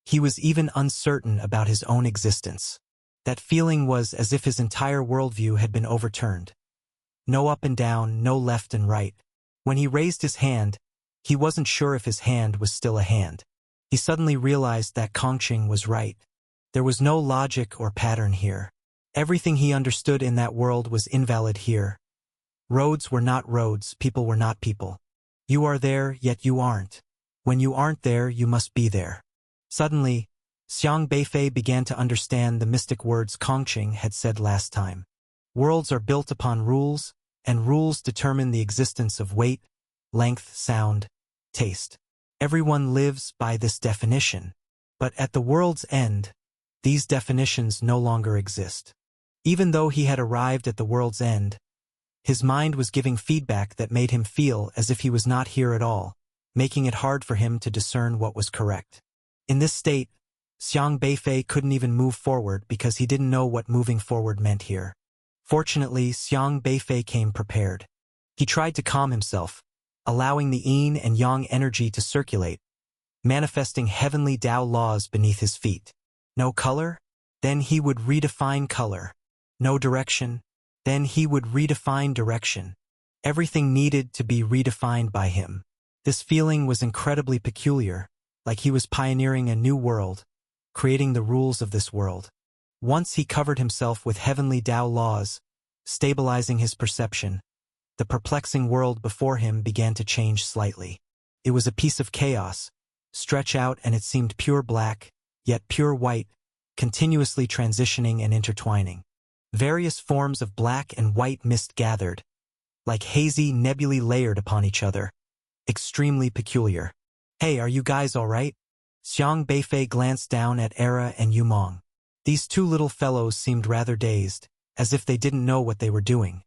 he was even uncertain about his own existence. That feeling was as if his entire worldview had been overturned. No up and down, no left and right. When he raised his hand, he wasn't sure if his hand was still a hand. He suddenly realized that Kongqing was right. There was no logic or pattern here. Everything he understood in that world was invalid here. Roads were not roads, people were not people. You are there, yet you aren't. When you aren't there, you must be there. Suddenly, Xiang Beifei began to understand the mystic words Kongqing had said last time. Worlds are built upon rules, and rules determine the existence of weight, length, sound, taste. Everyone lives by this definition. But at the world's end, these definitions no longer exist. Even though he had arrived at the world's end, his mind was giving feedback that made him feel as if he was not here at all, making it hard for him to discern what was correct. In this state, Xiang Beifei couldn't even move forward because he didn't know what moving forward meant here. Fortunately, Xiang Beifei came prepared. He tried to calm himself, allowing the yin and yang energy to circulate, manifesting heavenly Tao laws beneath his feet. No color? Then he would redefine color. No direction? Then he would redefine direction. Everything needed to be redefined by him. This feeling was incredibly peculiar, like he was pioneering a new world, creating the rules of this world. Once he covered himself with heavenly Tao laws, stabilizing his perception. The perplexing world before him began to change slightly. It was a piece of chaos, stretch out and it seemed pure black, yet pure white, continuously transitioning and intertwining. Various forms of black and white mist gathered, like hazy nebulae layered upon each other. Extremely peculiar. "Hey, are you guys all right?" Xiang Beifei glanced down at Era and Yumong. These two little fellows seemed rather dazed, as if they didn't know what they were doing.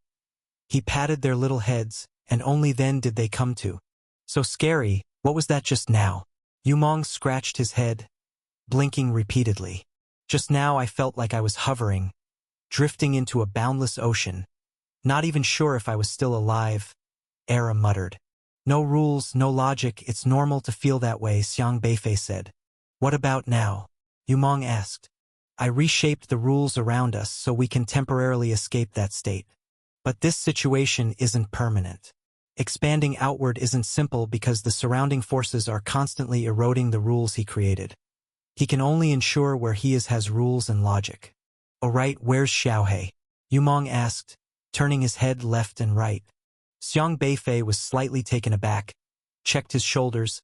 He patted their little heads, and only then did they come to. "So scary, what was that just now?" Yumong scratched his head, blinking repeatedly. "Just now I felt like I was hovering, drifting into a boundless ocean. Not even sure if I was still alive," Era muttered. "No rules, no logic, it's normal to feel that way," Xiang Beifei said. "What about now?" Yumong asked. "I reshaped the rules around us so we can temporarily escape that state. But this situation isn't permanent. Expanding outward isn't simple because the surrounding forces are constantly eroding the rules he created. He can only ensure where he is has rules and logic." "Alright, where's Xiaohei?" Yumong asked, turning his head left and right. Xiang Beifei was slightly taken aback, checked his shoulders,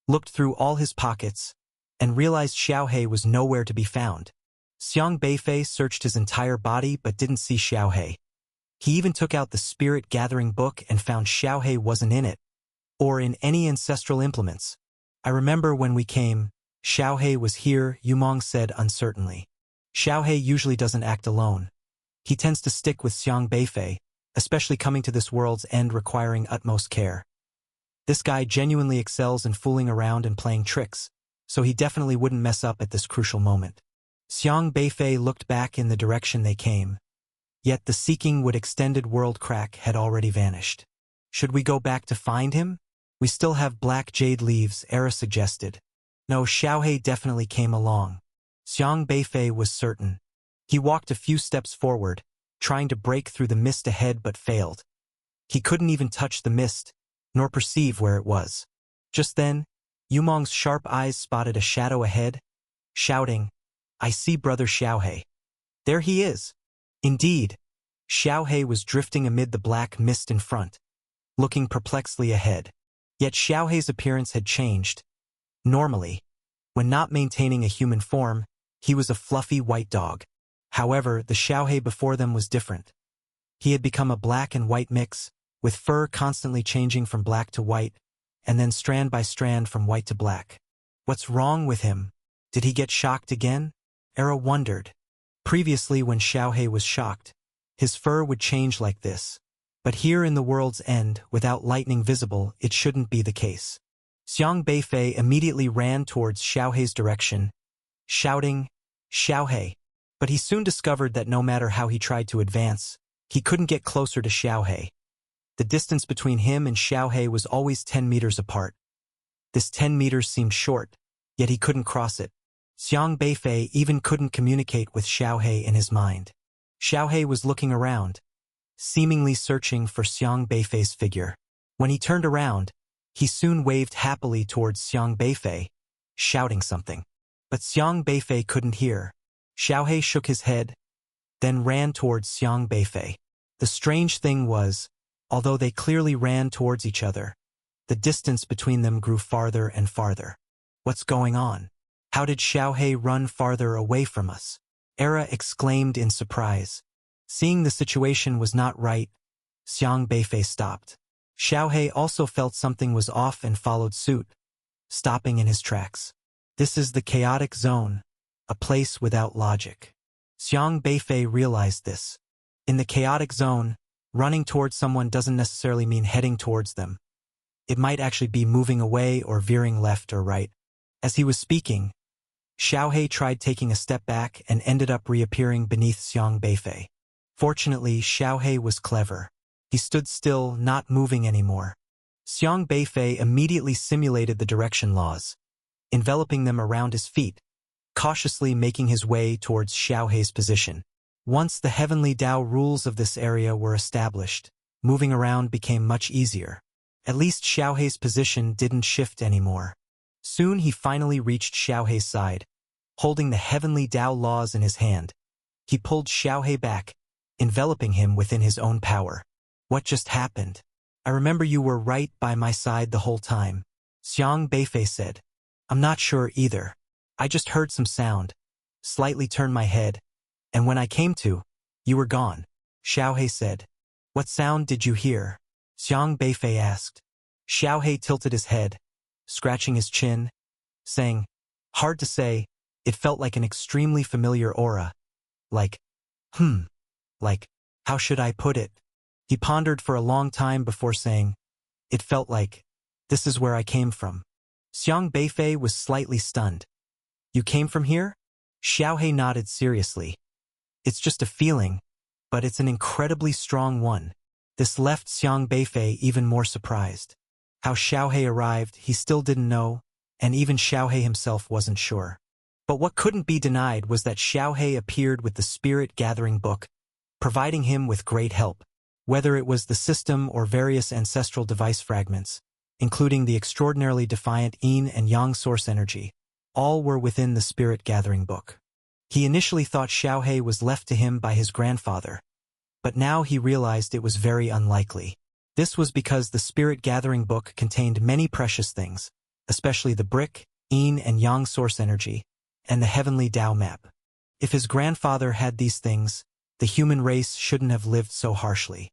looked through all his pockets, and realized Xiaohei was nowhere to be found. Xiang Beifei searched his entire body but didn't see Xiaohei. He even took out the Spirit Gathering book and found Xiaohei wasn't in it, or in any ancestral implements. "I remember when we came, Xiaohei was here," Yumong said uncertainly. "Xiaohei usually doesn't act alone. He tends to stick with Xiang Beifei, especially coming to this world's end requiring utmost care. This guy genuinely excels in fooling around and playing tricks, so he definitely wouldn't mess up at this crucial moment." Xiang Beifei looked back in the direction they came. Yet the seeking would extended world crack had already vanished. "Should we go back to find him? We still have black jade leaves," Era suggested. "No, Xiaohei definitely came along." Xiang Beifei was certain. He walked a few steps forward, trying to break through the mist ahead but failed. He couldn't even touch the mist, nor perceive where it was. Just then, Yumong's sharp eyes spotted a shadow ahead, shouting, "I see Brother Xiaohei." There he is. Indeed, Xiaohei was drifting amid the black mist in front, looking perplexedly ahead. Yet Xiaohei's appearance had changed. Normally, when not maintaining a human form, he was a fluffy white dog. However, the Xiaohei before them was different. He had become a black and white mix, with fur constantly changing from black to white, and then strand by strand from white to black. What's wrong with him? Did he get shocked again? Era wondered. Previously, when Xiaohei was shocked, his fur would change like this. But here in the world's end, without lightning visible, it shouldn't be the case. Xiang Beifei immediately ran towards Xiaohei's direction, shouting, "Xiaohei!" But he soon discovered that no matter how he tried to advance, he couldn't get closer to Xiaohei. The distance between him and Xiaohei was always 10 meters apart. This 10 meters seemed short, yet he couldn't cross it. Xiang Beifei even couldn't communicate with Xiaohei in his mind. Xiaohei was looking around, seemingly searching for Xiang Beifei's figure. When he turned around, he soon waved happily towards Xiang Beifei, shouting something. But Xiang Beifei couldn't hear. Xiaohei shook his head, then ran towards Xiang Beifei. The strange thing was, although they clearly ran towards each other, the distance between them grew farther and farther. "What's going on? How did Xiaohei run farther away from us?" Era exclaimed in surprise. Seeing the situation was not right, Xiang Beifei stopped. Xiaohei also felt something was off and followed suit, stopping in his tracks. This is the chaotic zone, a place without logic. Xiang Beifei realized this. In the chaotic zone, running towards someone doesn't necessarily mean heading towards them. It might actually be moving away or veering left or right. As he was speaking, Xiaohei tried taking a step back and ended up reappearing beneath Xiang Beifei. Fortunately, Xiaohei was clever. He stood still, not moving anymore. Xiang Beifei immediately simulated the direction laws, enveloping them around his feet, cautiously making his way towards Xiaohei's position. Once the heavenly Tao rules of this area were established, moving around became much easier. At least Xiaohei's position didn't shift anymore. Soon he finally reached Xiaohei's side. Holding the heavenly Tao laws in his hand, he pulled Xiaohei back, enveloping him within his own power. What just happened? I remember you were right by my side the whole time, Xiang Beifei said. I'm not sure either. I just heard some sound, slightly turned my head, and when I came to, you were gone, Xiaohei said. What sound did you hear? Xiang Beifei asked. Xiaohei tilted his head, scratching his chin, saying, hard to say, it felt like an extremely familiar aura. Like, how should I put it? He pondered for a long time before saying, it felt like, this is where I came from. Xiang Beifei was slightly stunned. You came from here? Xiaohei nodded seriously. It's just a feeling, but it's an incredibly strong one. This left Xiang Beifei even more surprised. How Xiaohei arrived, he still didn't know, and even Xiaohei himself wasn't sure. But what couldn't be denied was that Xiaohei appeared with the Spirit Gathering Book, providing him with great help, whether it was the system or various ancestral device fragments, including the extraordinarily defiant Yin and Yang source energy. All were within the Spirit Gathering Book. He initially thought Xiaohei was left to him by his grandfather, but now he realized it was very unlikely. This was because the Spirit Gathering Book contained many precious things, especially the brick, Yin and Yang source energy, and the heavenly Tao map. If his grandfather had these things, the human race shouldn't have lived so harshly.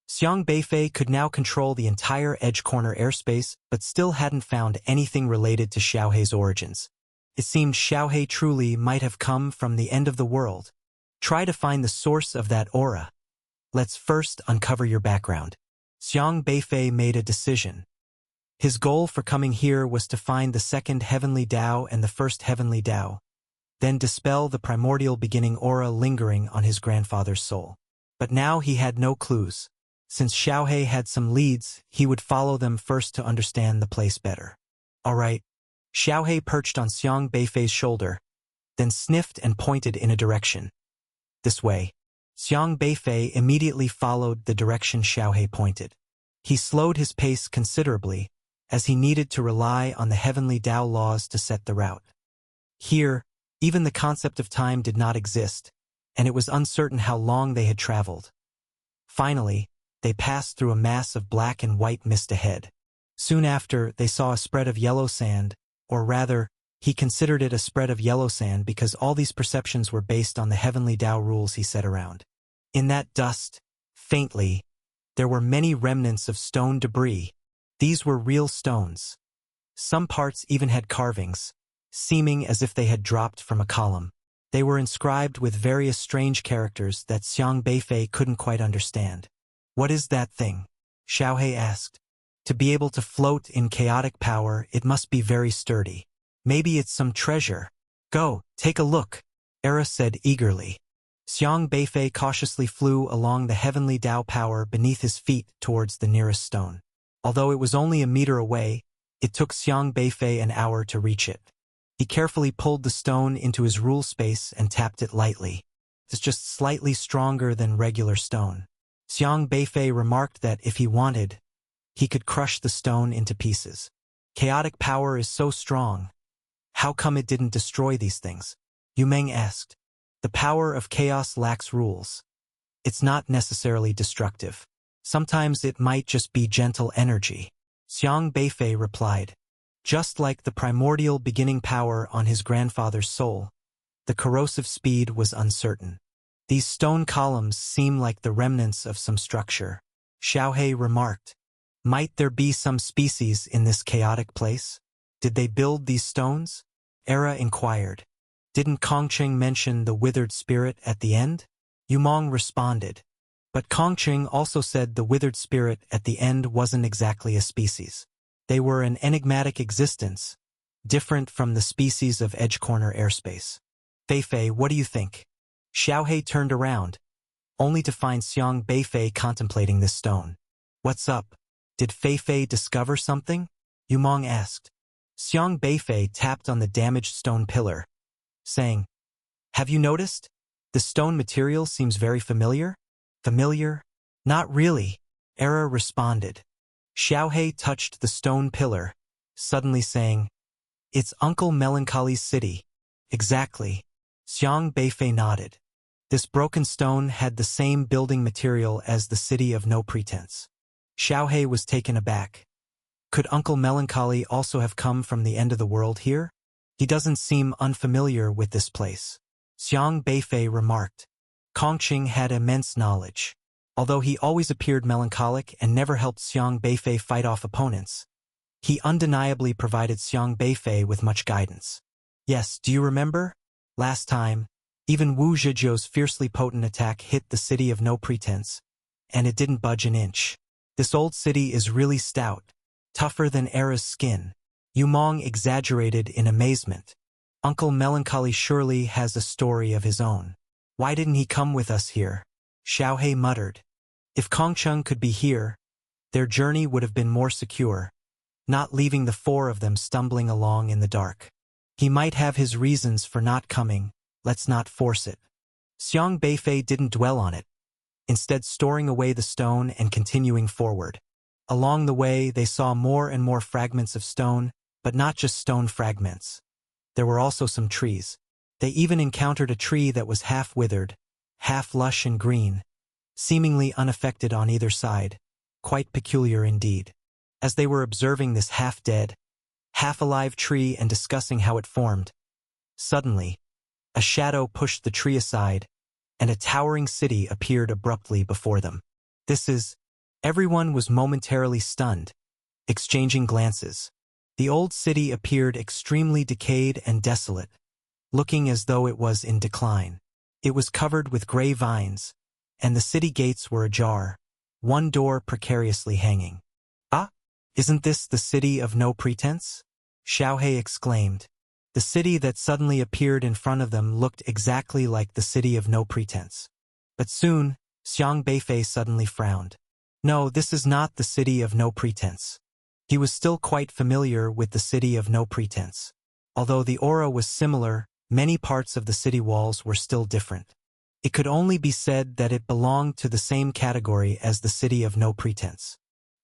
Xiang Beifei could now control the entire Edge Corner airspace, but still hadn't found anything related to Xiaohei's origins. It seemed Xiaohei truly might have come from the end of the world. Try to find the source of that aura. Let's first uncover your background. Xiang Beifei made a decision. His goal for coming here was to find the second heavenly Tao and the first heavenly Tao, then dispel the primordial beginning aura lingering on his grandfather's soul. But now he had no clues. Since Xiaohei had some leads, he would follow them first to understand the place better. All right. Xiaohei perched on Xiang Beifei's shoulder, then sniffed and pointed in a direction. This way. Xiang Beifei immediately followed the direction Xiaohei pointed. He slowed his pace considerably, as he needed to rely on the heavenly Tao laws to set the route. Here, even the concept of time did not exist, and it was uncertain how long they had traveled. Finally, they passed through a mass of black and white mist ahead. Soon after, they saw a spread of yellow sand, or rather, he considered it a spread of yellow sand because all these perceptions were based on the heavenly Tao rules he set around. In that dust, faintly, there were many remnants of stone debris. These were real stones. Some parts even had carvings, seeming as if they had dropped from a column. They were inscribed with various strange characters that Xiang Beifei couldn't quite understand. What is that thing? Xiaohei asked. To be able to float in chaotic power, it must be very sturdy. Maybe it's some treasure. Go, take a look, Era said eagerly. Xiang Beifei cautiously flew along the heavenly Tao power beneath his feet towards the nearest stone. Although it was only a meter away, it took Xiang Beifei an hour to reach it. He carefully pulled the stone into his rule space and tapped it lightly. It's just slightly stronger than regular stone. Xiang Beifei remarked that if he wanted, he could crush the stone into pieces. Chaotic power is so strong. How come it didn't destroy these things? Yu Meng asked. The power of chaos lacks rules. It's not necessarily destructive. Sometimes it might just be gentle energy. Xiang Beifei replied. Just like the primordial beginning power on his grandfather's soul, the corrosive speed was uncertain. These stone columns seem like the remnants of some structure. Xiaohei remarked. Might there be some species in this chaotic place? Did they build these stones? Era inquired. Didn't Kongqing mention the withered spirit at the end? Yumong responded. But Kongqing also said the withered spirit at the end wasn't exactly a species. They were an enigmatic existence, different from the species of Edge Corner airspace. Feifei, what do you think? Xiaohei turned around, only to find Xiang Beifei contemplating this stone. What's up? Did Feifei discover something? Yumong asked. Xiang Beifei tapped on the damaged stone pillar, saying, Have you noticed? The stone material seems very familiar. Familiar? Not really, Era responded. Xiaohei touched the stone pillar, suddenly saying, It's Uncle Melancholy's city. Exactly. Xiang Beifei nodded. This broken stone had the same building material as the city of no pretense. Xiaohe was taken aback. Could Uncle Melancholy also have come from the end of the world here? He doesn't seem unfamiliar with this place. Xiang Beifei remarked. Kongqing had immense knowledge. Although he always appeared melancholic and never helped Xiang Beifei fight off opponents, he undeniably provided Xiang Beifei with much guidance. Yes, do you remember? Last time, even Wu Zhizhou's fiercely potent attack hit the city of no pretense, and it didn't budge an inch. This old city is really stout, tougher than Era's skin. Yu Mong exaggerated in amazement. Uncle Melancholy surely has a story of his own. Why didn't he come with us here? Xiaohe muttered. If Kongqing could be here, their journey would have been more secure, not leaving the four of them stumbling along in the dark. He might have his reasons for not coming, let's not force it. Xiang Beifei didn't dwell on it, instead storing away the stone and continuing forward. Along the way, they saw more and more fragments of stone, but not just stone fragments. There were also some trees. They even encountered a tree that was half withered, half lush and green, seemingly unaffected on either side, quite peculiar indeed. As they were observing this half-dead, half-alive tree and discussing how it formed, suddenly, a shadow pushed the tree aside, and a towering city appeared abruptly before them. Everyone was momentarily stunned, exchanging glances. The old city appeared extremely decayed and desolate, looking as though it was in decline. It was covered with gray vines, and the city gates were ajar, one door precariously hanging. Ah, isn't this the city of no pretense? Xiaohe exclaimed. The city that suddenly appeared in front of them looked exactly like the city of no pretense. But soon, Xiang Beifei suddenly frowned. No, this is not the city of no pretense. He was still quite familiar with the city of no pretense. Although the aura was similar, many parts of the city walls were still different. It could only be said that it belonged to the same category as the city of no pretense.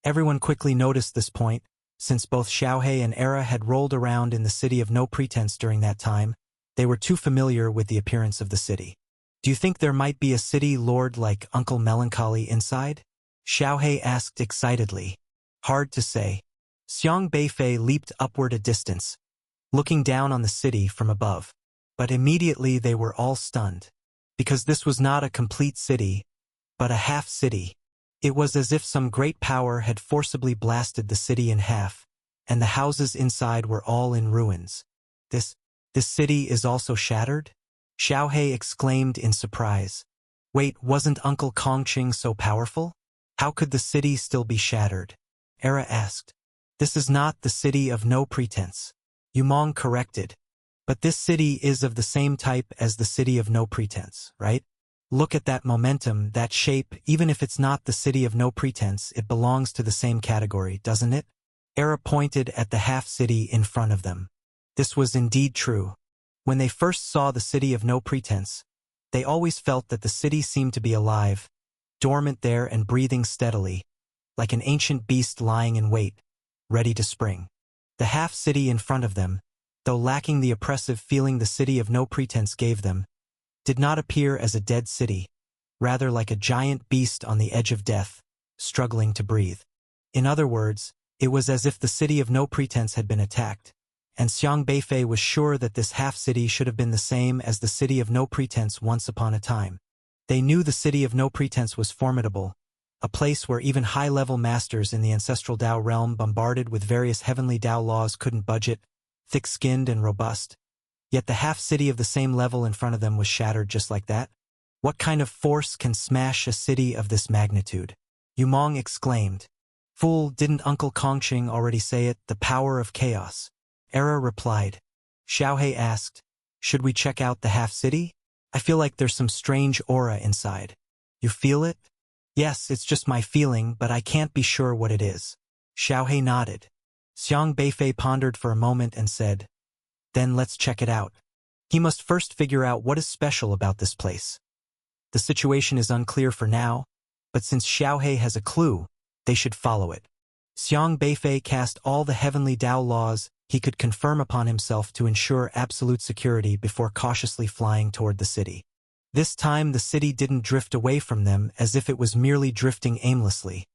Everyone quickly noticed this point, since both Xiaohe and Era had rolled around in the city of no pretense during that time. They were too familiar with the appearance of the city. Do you think there might be a city lord like Uncle Melancholy inside? Xiaohe asked excitedly. Hard to say. Xiang Beifei leaped upward a distance, looking down on the city from above. But immediately they were all stunned, because this was not a complete city, but a half-city. It was as if some great power had forcibly blasted the city in half, and the houses inside were all in ruins. This city is also shattered? Xiaohe exclaimed in surprise. Wait, wasn't Uncle Kongqing so powerful? How could the city still be shattered? Era asked. This is not the city of no pretense. Yu Mong corrected. But this city is of the same type as the city of no pretense, right? Look at that momentum, that shape. Even if it's not the city of no pretense, it belongs to the same category, doesn't it? Era pointed at the half-city in front of them. This was indeed true. When they first saw the city of no pretense, they always felt that the city seemed to be alive, dormant there and breathing steadily, like an ancient beast lying in wait, ready to spring. The half-city in front of them, though lacking the oppressive feeling the city of no pretense gave them, did not appear as a dead city, rather like a giant beast on the edge of death, struggling to breathe. In other words, it was as if the city of no pretense had been attacked, and Xiang Beifei was sure that this half-city should have been the same as the city of no pretense once upon a time. They knew the city of no pretense was formidable, a place where even high-level masters in the ancestral Dao realm bombarded with various heavenly Dao laws couldn't budge it, thick-skinned and robust. Yet the half-city of the same level in front of them was shattered just like that. What kind of force can smash a city of this magnitude? Yu Mong exclaimed. Fool, didn't Uncle Kongqing already say it, the power of chaos? Era replied. Xiaohe asked, should we check out the half-city? I feel like there's some strange aura inside. You feel it? Yes, it's just my feeling, but I can't be sure what it is. Xiaohe nodded. Xiang Beifei pondered for a moment and said, then let's check it out. He must first figure out what is special about this place. The situation is unclear for now, but since Xiaohe has a clue, they should follow it. Xiang Beifei cast all the heavenly Dao laws he could confirm upon himself to ensure absolute security before cautiously flying toward the city. This time the city didn't drift away from them as if it was merely drifting aimlessly,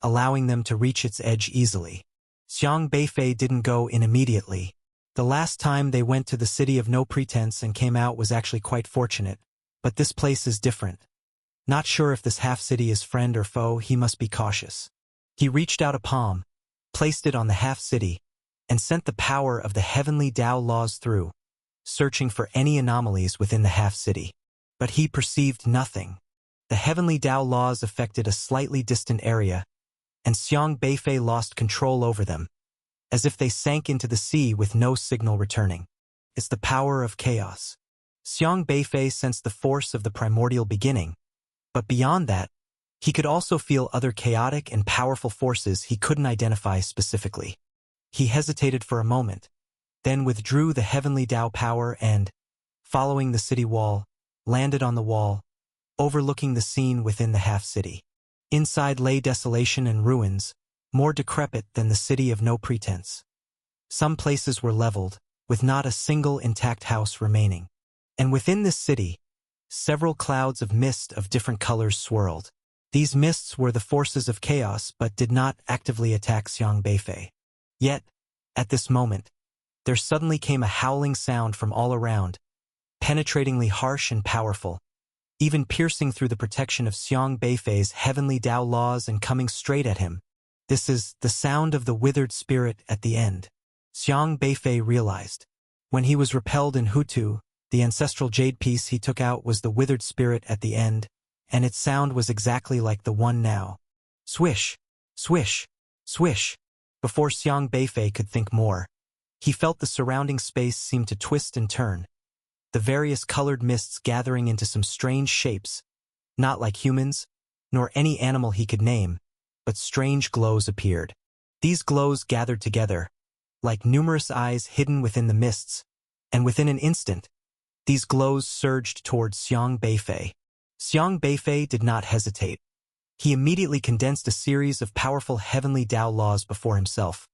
allowing them to reach its edge easily. Xiang Beifei didn't go in immediately. The last time they went to the city of no pretense and came out was actually quite fortunate, but this place is different. Not sure if this half-city is friend or foe, he must be cautious. He reached out a palm, placed it on the half-city, and sent the power of the heavenly Tao laws through, searching for any anomalies within the half-city. But he perceived nothing. The heavenly Tao laws affected a slightly distant area, and Xiang Beifei lost control over them, as if they sank into the sea with no signal returning. It's the power of chaos. Xiang Beifei sensed the force of the primordial beginning, but beyond that, he could also feel other chaotic and powerful forces he couldn't identify specifically. He hesitated for a moment, then withdrew the heavenly Tao power and, following the city wall, landed on the wall, overlooking the scene within the half-city. Inside lay desolation and ruins, more decrepit than the city of no pretense. Some places were leveled, with not a single intact house remaining. And within this city, several clouds of mist of different colors swirled. These mists were the forces of chaos but did not actively attack Xiang Beifei. Yet, at this moment, there suddenly came a howling sound from all around, penetratingly harsh and powerful, even piercing through the protection of Xiang Beifei's heavenly Tao laws and coming straight at him. This is the sound of the withered spirit at the end. Xiang Beifei realized. When he was repelled in Hutu, the ancestral jade piece he took out was the withered spirit at the end, and its sound was exactly like the one now. Swish, swish, swish. Before Xiang Beifei could think more, he felt the surrounding space seem to twist and turn, the various colored mists gathering into some strange shapes, not like humans, nor any animal he could name, but strange glows appeared. These glows gathered together, like numerous eyes hidden within the mists, and within an instant, these glows surged towards Xiang Beifei. Xiang Beifei did not hesitate. He immediately condensed a series of powerful heavenly Tao laws before himself,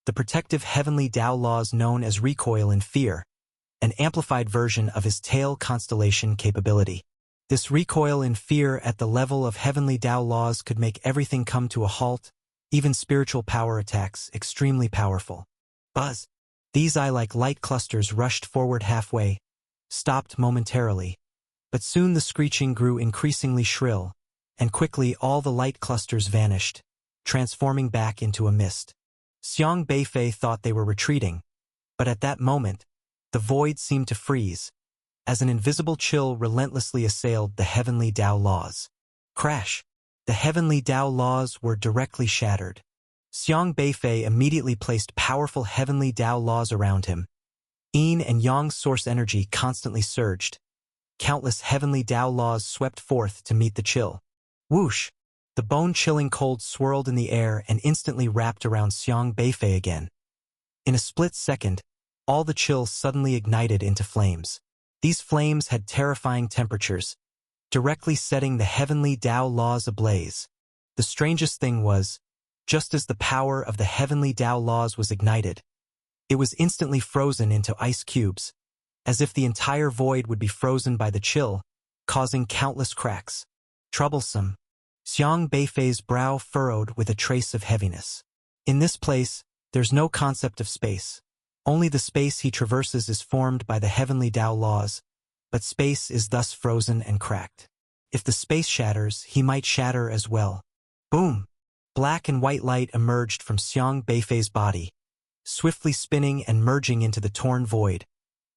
the protective heavenly Tao laws known as recoil and fear, an amplified version of his tail constellation capability. This recoil and fear at the level of heavenly Tao laws could make everything come to a halt, even spiritual power attacks extremely powerful. Buzz! These eye-like light clusters rushed forward halfway, stopped momentarily, but soon the screeching grew increasingly shrill, and quickly all the light clusters vanished, transforming back into a mist. Xiang Beifei thought they were retreating, but at that moment, the void seemed to freeze, as an invisible chill relentlessly assailed the heavenly Tao laws. Crash! The heavenly Tao laws were directly shattered. Xiang Beifei immediately placed powerful heavenly Tao laws around him. Yin and Yang source energy constantly surged. Countless heavenly Tao laws swept forth to meet the chill. Whoosh! The bone-chilling cold swirled in the air and instantly wrapped around Xiang Beifei again. In a split second, all the chill suddenly ignited into flames. These flames had terrifying temperatures, directly setting the heavenly Tao laws ablaze. The strangest thing was, just as the power of the heavenly Tao laws was ignited, it was instantly frozen into ice cubes, as if the entire void would be frozen by the chill, causing countless cracks. Troublesome. Xiang Beifei's brow furrowed with a trace of heaviness. In this place, there's no concept of space. Only the space he traverses is formed by the heavenly Tao laws, but space is thus frozen and cracked. If the space shatters, he might shatter as well. Boom! Black and white light emerged from Xiang Beifei's body, swiftly spinning and merging into the torn void,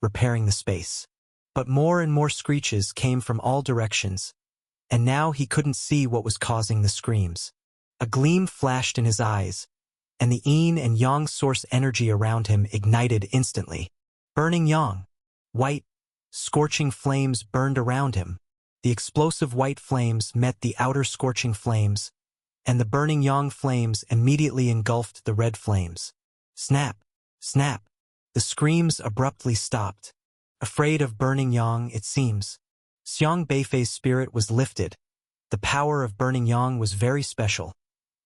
repairing the space. But more and more screeches came from all directions, and now he couldn't see what was causing the screams. A gleam flashed in his eyes, and the Yin and Yang source energy around him ignited instantly. Burning Yang. White, scorching flames burned around him. The explosive white flames met the outer scorching flames, and the burning Yang flames immediately engulfed the red flames. Snap! Snap! The screams abruptly stopped. Afraid of burning Yang, it seems. Xiang Beifei's spirit was lifted. The power of burning Yang was very special,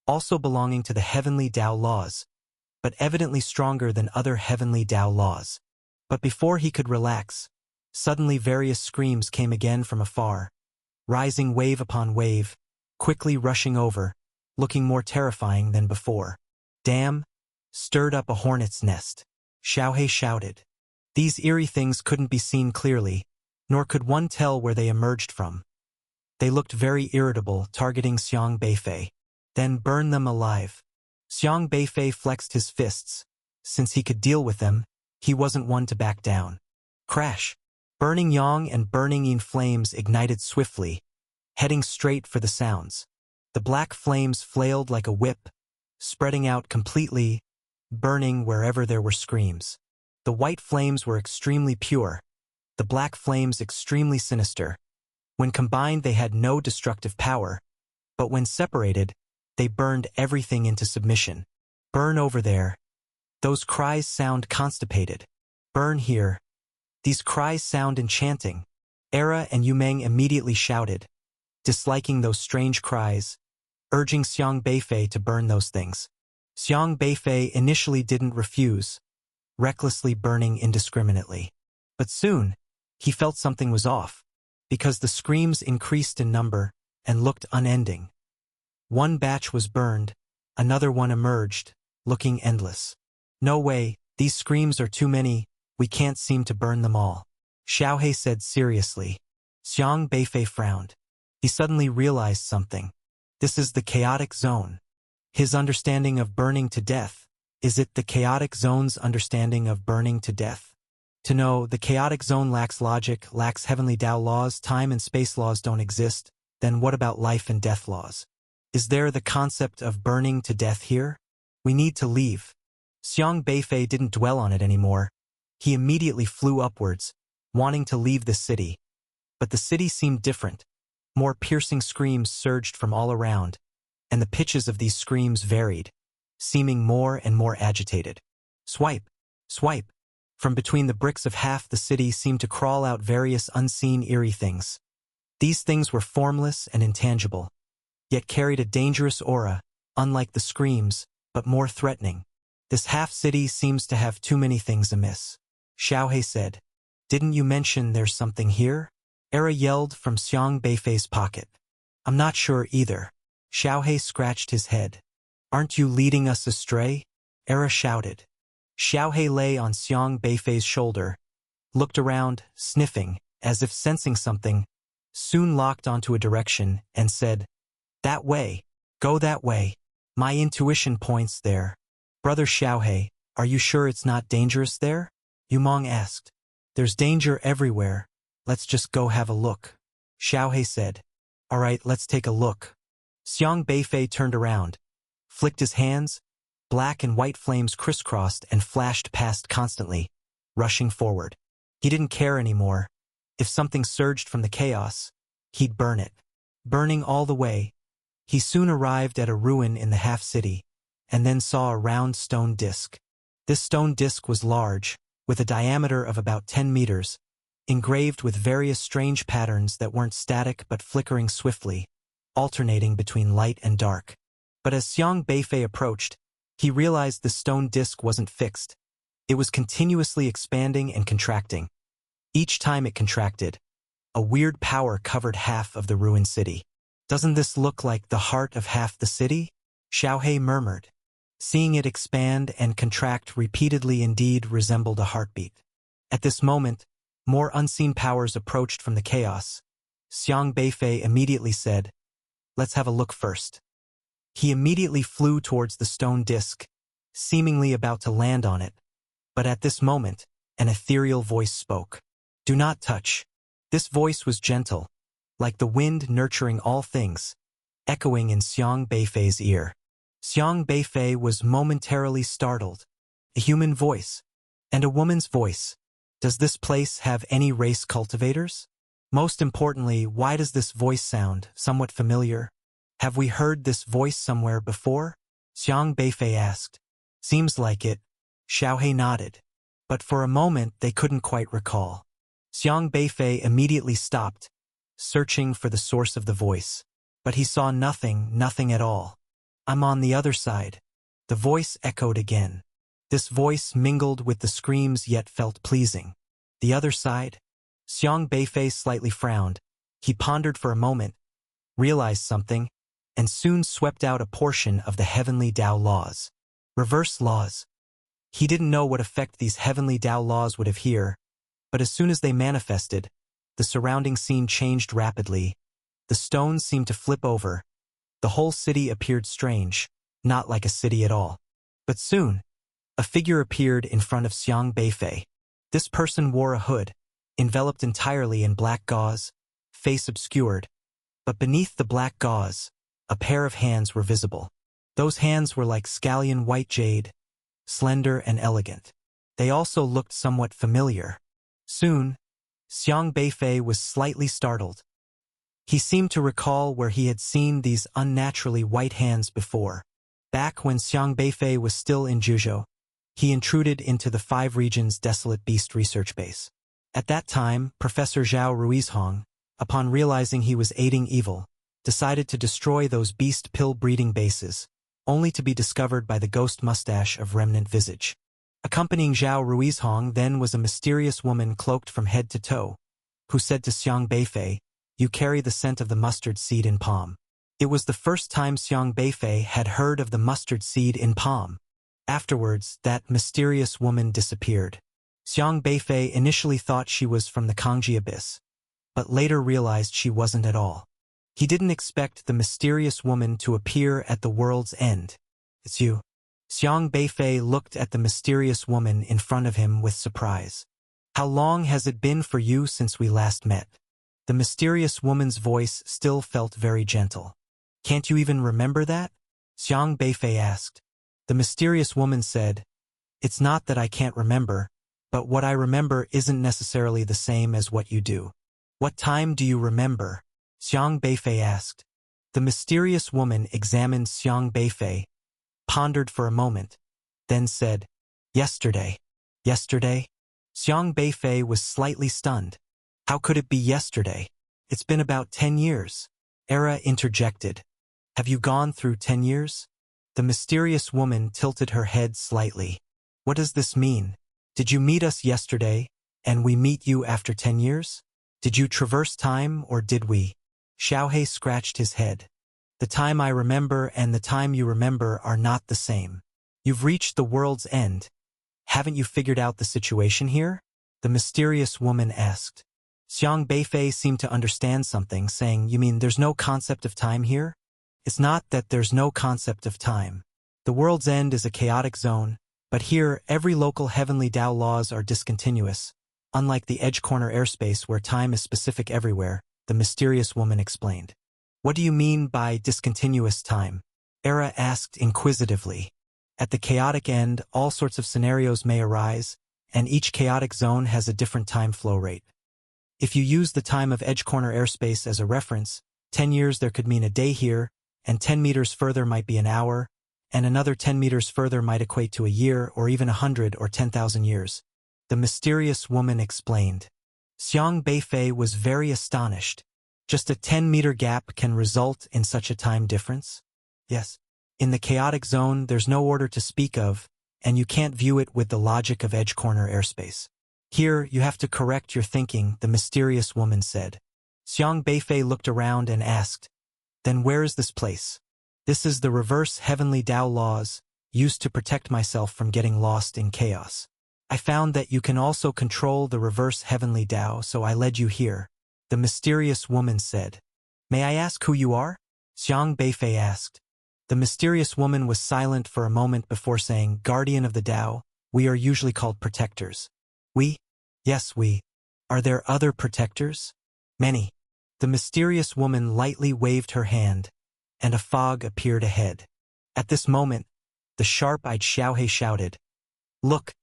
also belonging to the heavenly Tao laws, but evidently stronger than other heavenly Tao laws. But before he could relax, suddenly various screams came again from afar, rising wave upon wave, quickly rushing over, looking more terrifying than before. Damn! Stirred up a hornet's nest. Xiaohei shouted. These eerie things couldn't be seen clearly, nor could one tell where they emerged from. They looked very irritable, targeting Xiang Beifei. Then burn them alive. Xiang Beifei flexed his fists. Since he could deal with them, he wasn't one to back down. Crash! Burning yang and burning yin flames ignited swiftly, heading straight for the sounds. The black flames flailed like a whip, spreading out completely, burning wherever there were screams. The white flames were extremely pure, the black flames extremely sinister. When combined, they had no destructive power, but when separated, they burned everything into submission. Burn over there. Those cries sound constipated. Burn here. These cries sound enchanting. Era and Yumeng immediately shouted, disliking those strange cries, urging Xiang Beifei to burn those things. Xiang Beifei initially didn't refuse, recklessly burning indiscriminately. But soon, he felt something was off, because the screams increased in number and looked unending. One batch was burned, another one emerged, looking endless. No way, these screams are too many, we can't seem to burn them all. Xiaohei said seriously. Xiang Beifei frowned. He suddenly realized something. This is the chaotic zone. His understanding of burning to death. Is it the chaotic zone's understanding of burning to death? To know the chaotic zone lacks logic, lacks heavenly Tao laws, time and space laws don't exist, then what about life and death laws? Is there the concept of burning to death here? We need to leave. Xiang Beifei didn't dwell on it anymore. He immediately flew upwards, wanting to leave the city. But the city seemed different. More piercing screams surged from all around, and the pitches of these screams varied, seeming more and more agitated. Swipe, swipe. From between the bricks of half the city seemed to crawl out various unseen eerie things. These things were formless and intangible, yet carried a dangerous aura, unlike the screams, but more threatening. This half-city seems to have too many things amiss. Xiaohei said. Didn't you mention there's something here? Era yelled from Xiang Beifei's pocket. I'm not sure either. Xiaohei scratched his head. Aren't you leading us astray? Era shouted. Xiaohei lay on Xiang Beifei's shoulder, looked around, sniffing, as if sensing something, soon locked onto a direction, and said, That way. Go that way. My intuition points there. Brother Xiaohei, are you sure it's not dangerous there? Yumeng asked. There's danger everywhere. Let's just go have a look. Xiaohei said. All right, let's take a look. Xiang Beifei turned around, flicked his hands. Black and white flames crisscrossed and flashed past constantly, rushing forward. He didn't care anymore. If something surged from the chaos, he'd burn it. Burning all the way, he soon arrived at a ruin in the half-city, and then saw a round stone disc. This stone disc was large, with a diameter of about 10 meters, engraved with various strange patterns that weren't static but flickering swiftly, alternating between light and dark. But as Xiang Beifei approached, he realized the stone disc wasn't fixed. It was continuously expanding and contracting. Each time it contracted, a weird power covered half of the ruined city. Doesn't this look like the heart of half the city? Xiaohei murmured. Seeing it expand and contract repeatedly indeed resembled a heartbeat. At this moment, more unseen powers approached from the chaos. Xiang Beifei immediately said, Let's have a look first. He immediately flew towards the stone disc, seemingly about to land on it. But at this moment, an ethereal voice spoke. Do not touch. This voice was gentle, like the wind nurturing all things, echoing in Xiang Beifei's ear. Xiang Beifei was momentarily startled. A human voice, and a woman's voice. Does this place have any race cultivators? Most importantly, why does this voice sound somewhat familiar? Have we heard this voice somewhere before? Xiang Beifei asked. Seems like it. Xiaohei nodded. But for a moment they couldn't quite recall. Xiang Beifei immediately stopped, searching for the source of the voice. But he saw nothing at all. I'm on the other side. The voice echoed again. This voice mingled with the screams yet felt pleasing. The other side? Xiang Beifei slightly frowned. He pondered for a moment, realized something, and soon swept out a portion of the heavenly Tao laws. Reverse laws. He didn't know what effect these heavenly Tao laws would have here, but as soon as they manifested, the surrounding scene changed rapidly. The stones seemed to flip over. The whole city appeared strange, not like a city at all. But soon, a figure appeared in front of Xiang Beifei. This person wore a hood, enveloped entirely in black gauze, face obscured. But beneath the black gauze, a pair of hands were visible. Those hands were like scallion white jade, slender and elegant. They also looked somewhat familiar. Soon, Xiang Beifei was slightly startled. He seemed to recall where he had seen these unnaturally white hands before. Back when Xiang Beifei was still in Juzhou, he intruded into the 5 Regions Desolate Beast Research Base. At that time, Professor Zhao Ruizhong, upon realizing he was aiding evil, decided to destroy those beast pill breeding bases, only to be discovered by the ghost mustache of Remnant Visage. Accompanying Zhao Ruizhong then was a mysterious woman cloaked from head to toe, who said to Xiang Beifei, "You carry the scent of the mustard seed in palm." It was the first time Xiang Beifei had heard of the mustard seed in palm. Afterwards, that mysterious woman disappeared. Xiang Beifei initially thought she was from the Kangji Abyss, but later realized she wasn't at all. He didn't expect the mysterious woman to appear at the world's end. "It's you." Xiang Beifei looked at the mysterious woman in front of him with surprise. "How long has it been for you since we last met?" The mysterious woman's voice still felt very gentle. "Can't you even remember that?" Xiang Beifei asked. The mysterious woman said, "It's not that I can't remember, but what I remember isn't necessarily the same as what you do." "What time do you remember?" Xiang Beifei asked. The mysterious woman examined Xiang Beifei, pondered for a moment, then said, "Yesterday." "Yesterday?" Xiang Beifei was slightly stunned. "How could it be yesterday? It's been about 10 years. Era interjected. "Have you gone through 10 years? The mysterious woman tilted her head slightly. "What does this mean? Did you meet us yesterday, and we meet you after 10 years? Did you traverse time, or did we?" Xiaohe scratched his head. "The time I remember and the time you remember are not the same. You've reached the world's end. Haven't you figured out the situation here?" the mysterious woman asked. Xiang Beifei seemed to understand something, saying, "You mean there's no concept of time here?" "It's not that there's no concept of time. The world's end is a chaotic zone, but here every local heavenly Tao laws are discontinuous, unlike the edge corner airspace where time is specific everywhere," the mysterious woman explained. "What do you mean by discontinuous time?" Era asked inquisitively. "At the chaotic end, all sorts of scenarios may arise, and each chaotic zone has a different time flow rate. If you use the time of edge corner airspace as a reference, 10 years there could mean a day here, and 10 meters further might be an hour, and another 10 meters further might equate to a year or even 100 or 10,000 years," the mysterious woman explained. Xiang Beifei was very astonished. Just a 10-meter gap can result in such a time difference? Yes. In the chaotic zone, there's no order to speak of, and you can't view it with the logic of edge corner airspace. Here, you have to correct your thinking, the mysterious woman said. Xiang Beifei looked around and asked, "Then where is this place?" "This is the reverse heavenly Tao laws, used to protect myself from getting lost in chaos. I found that you can also control the reverse heavenly Tao, so I led you here," the mysterious woman said. "May I ask who you are?" Xiang Beifei asked. The mysterious woman was silent for a moment before saying, "Guardian of the Tao, we are usually called protectors." "We?" "Yes, we. Are there other protectors?" "Many." The mysterious woman lightly waved her hand, and a fog appeared ahead. At this moment, the sharp-eyed Xiaohe shouted, "Look,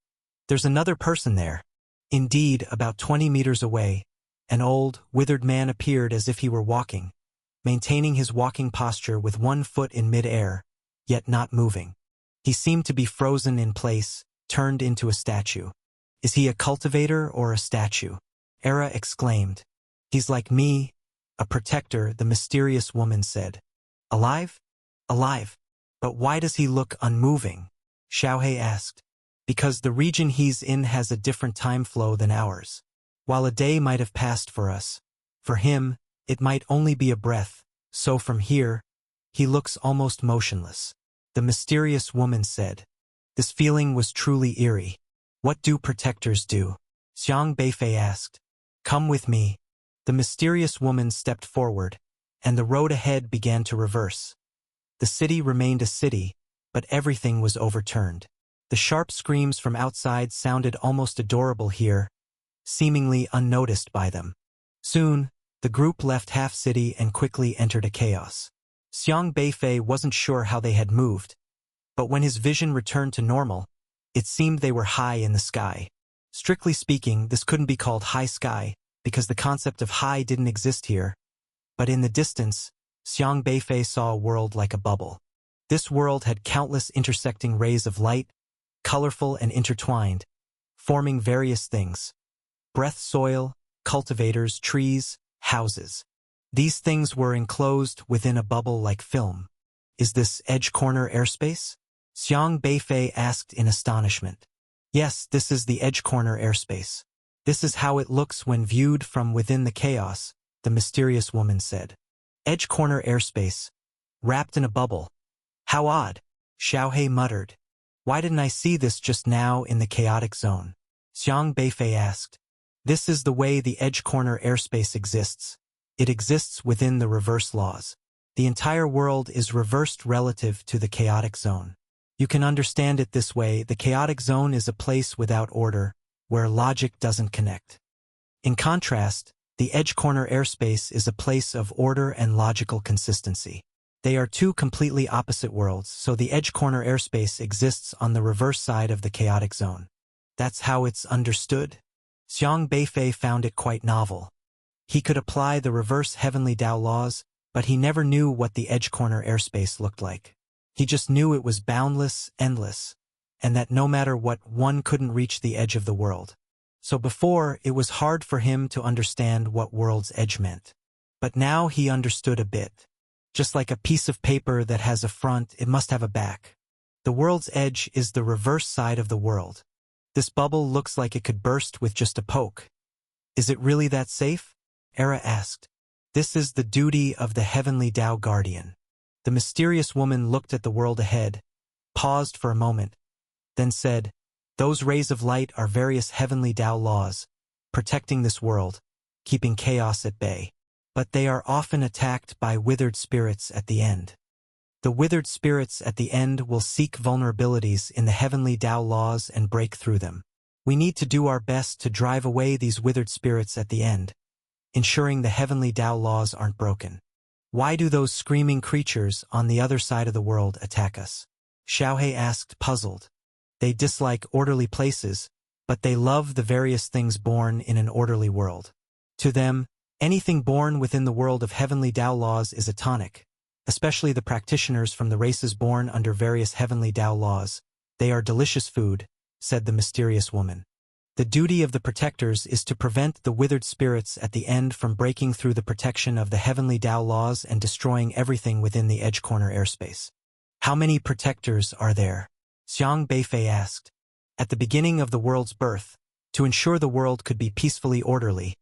there's another person there." Indeed, about 20 meters away, an old, withered man appeared as if he were walking, maintaining his walking posture with one foot in mid-air, yet not moving. He seemed to be frozen in place, turned into a statue. "Is he a cultivator or a statue?" Era exclaimed. "He's like me, a protector," the mysterious woman said. "Alive?" "Alive. But why does he look unmoving?" Xiaohe asked. because the region he's in has a different time flow than ours. While a day might have passed for us, for him, it might only be a breath, so from here, he looks almost motionless. The mysterious woman said. This feeling was truly eerie. What do protectors do? Xiang Beifei asked. Come with me. The mysterious woman stepped forward, and the road ahead began to reverse. The city remained a city, but everything was overturned. The sharp screams from outside sounded almost adorable here, seemingly unnoticed by them. Soon, the group left half-city and quickly entered a chaos. Xiang Beifei wasn't sure how they had moved, but when his vision returned to normal, it seemed they were high in the sky. Strictly speaking, this couldn't be called high sky, because the concept of high didn't exist here. But in the distance, Xiang Beifei saw a world like a bubble. This world had countless intersecting rays of light, colorful and intertwined, forming various things. Breath soil, cultivators, trees, houses. These things were enclosed within a bubble like film. Is this edge corner airspace? Xiang Beifei asked in astonishment. Yes, this is the edge corner airspace. This is how it looks when viewed from within the chaos, the mysterious woman said. Edge corner airspace. Wrapped in a bubble. How odd, Xiaohe muttered. Why didn't I see this just now in the chaotic zone? Xiang Beifei asked. This is the way the edge corner airspace exists. It exists within the reverse laws. The entire world is reversed relative to the chaotic zone. You can understand it this way: the chaotic zone is a place without order, where logic doesn't connect. In contrast, the edge corner airspace is a place of order and logical consistency. They are two completely opposite worlds, so the edge corner airspace exists on the reverse side of the chaotic zone. That's how it's understood? Xiang Beifei found it quite novel. He could apply the reverse heavenly Tao laws, but he never knew what the edge corner airspace looked like. He just knew it was boundless, endless, and that no matter what, one couldn't reach the edge of the world. So before, it was hard for him to understand what world's edge meant. But now he understood a bit. Just like a piece of paper that has a front, it must have a back. The world's edge is the reverse side of the world. This bubble looks like it could burst with just a poke. Is it really that safe? Era asked. This is the duty of the heavenly Tao guardian. The mysterious woman looked at the world ahead, paused for a moment, then said, those rays of light are various heavenly Tao laws, protecting this world, keeping chaos at bay. But they are often attacked by withered spirits at the end. The withered spirits at the end will seek vulnerabilities in the heavenly Tao laws and break through them. We need to do our best to drive away these withered spirits at the end, ensuring the heavenly Tao laws aren't broken. Why do those screaming creatures on the other side of the world attack us? Xiaohe asked, puzzled. They dislike orderly places, but they love the various things born in an orderly world. To them, anything born within the world of heavenly Tao laws is a tonic, especially the practitioners from the races born under various heavenly Tao laws. They are delicious food, said the mysterious woman. The duty of the protectors is to prevent the withered spirits at the end from breaking through the protection of the heavenly Tao laws and destroying everything within the edge corner airspace. How many protectors are there? Xiang Beifei asked. At the beginning of the world's birth, to ensure the world could be peacefully orderly,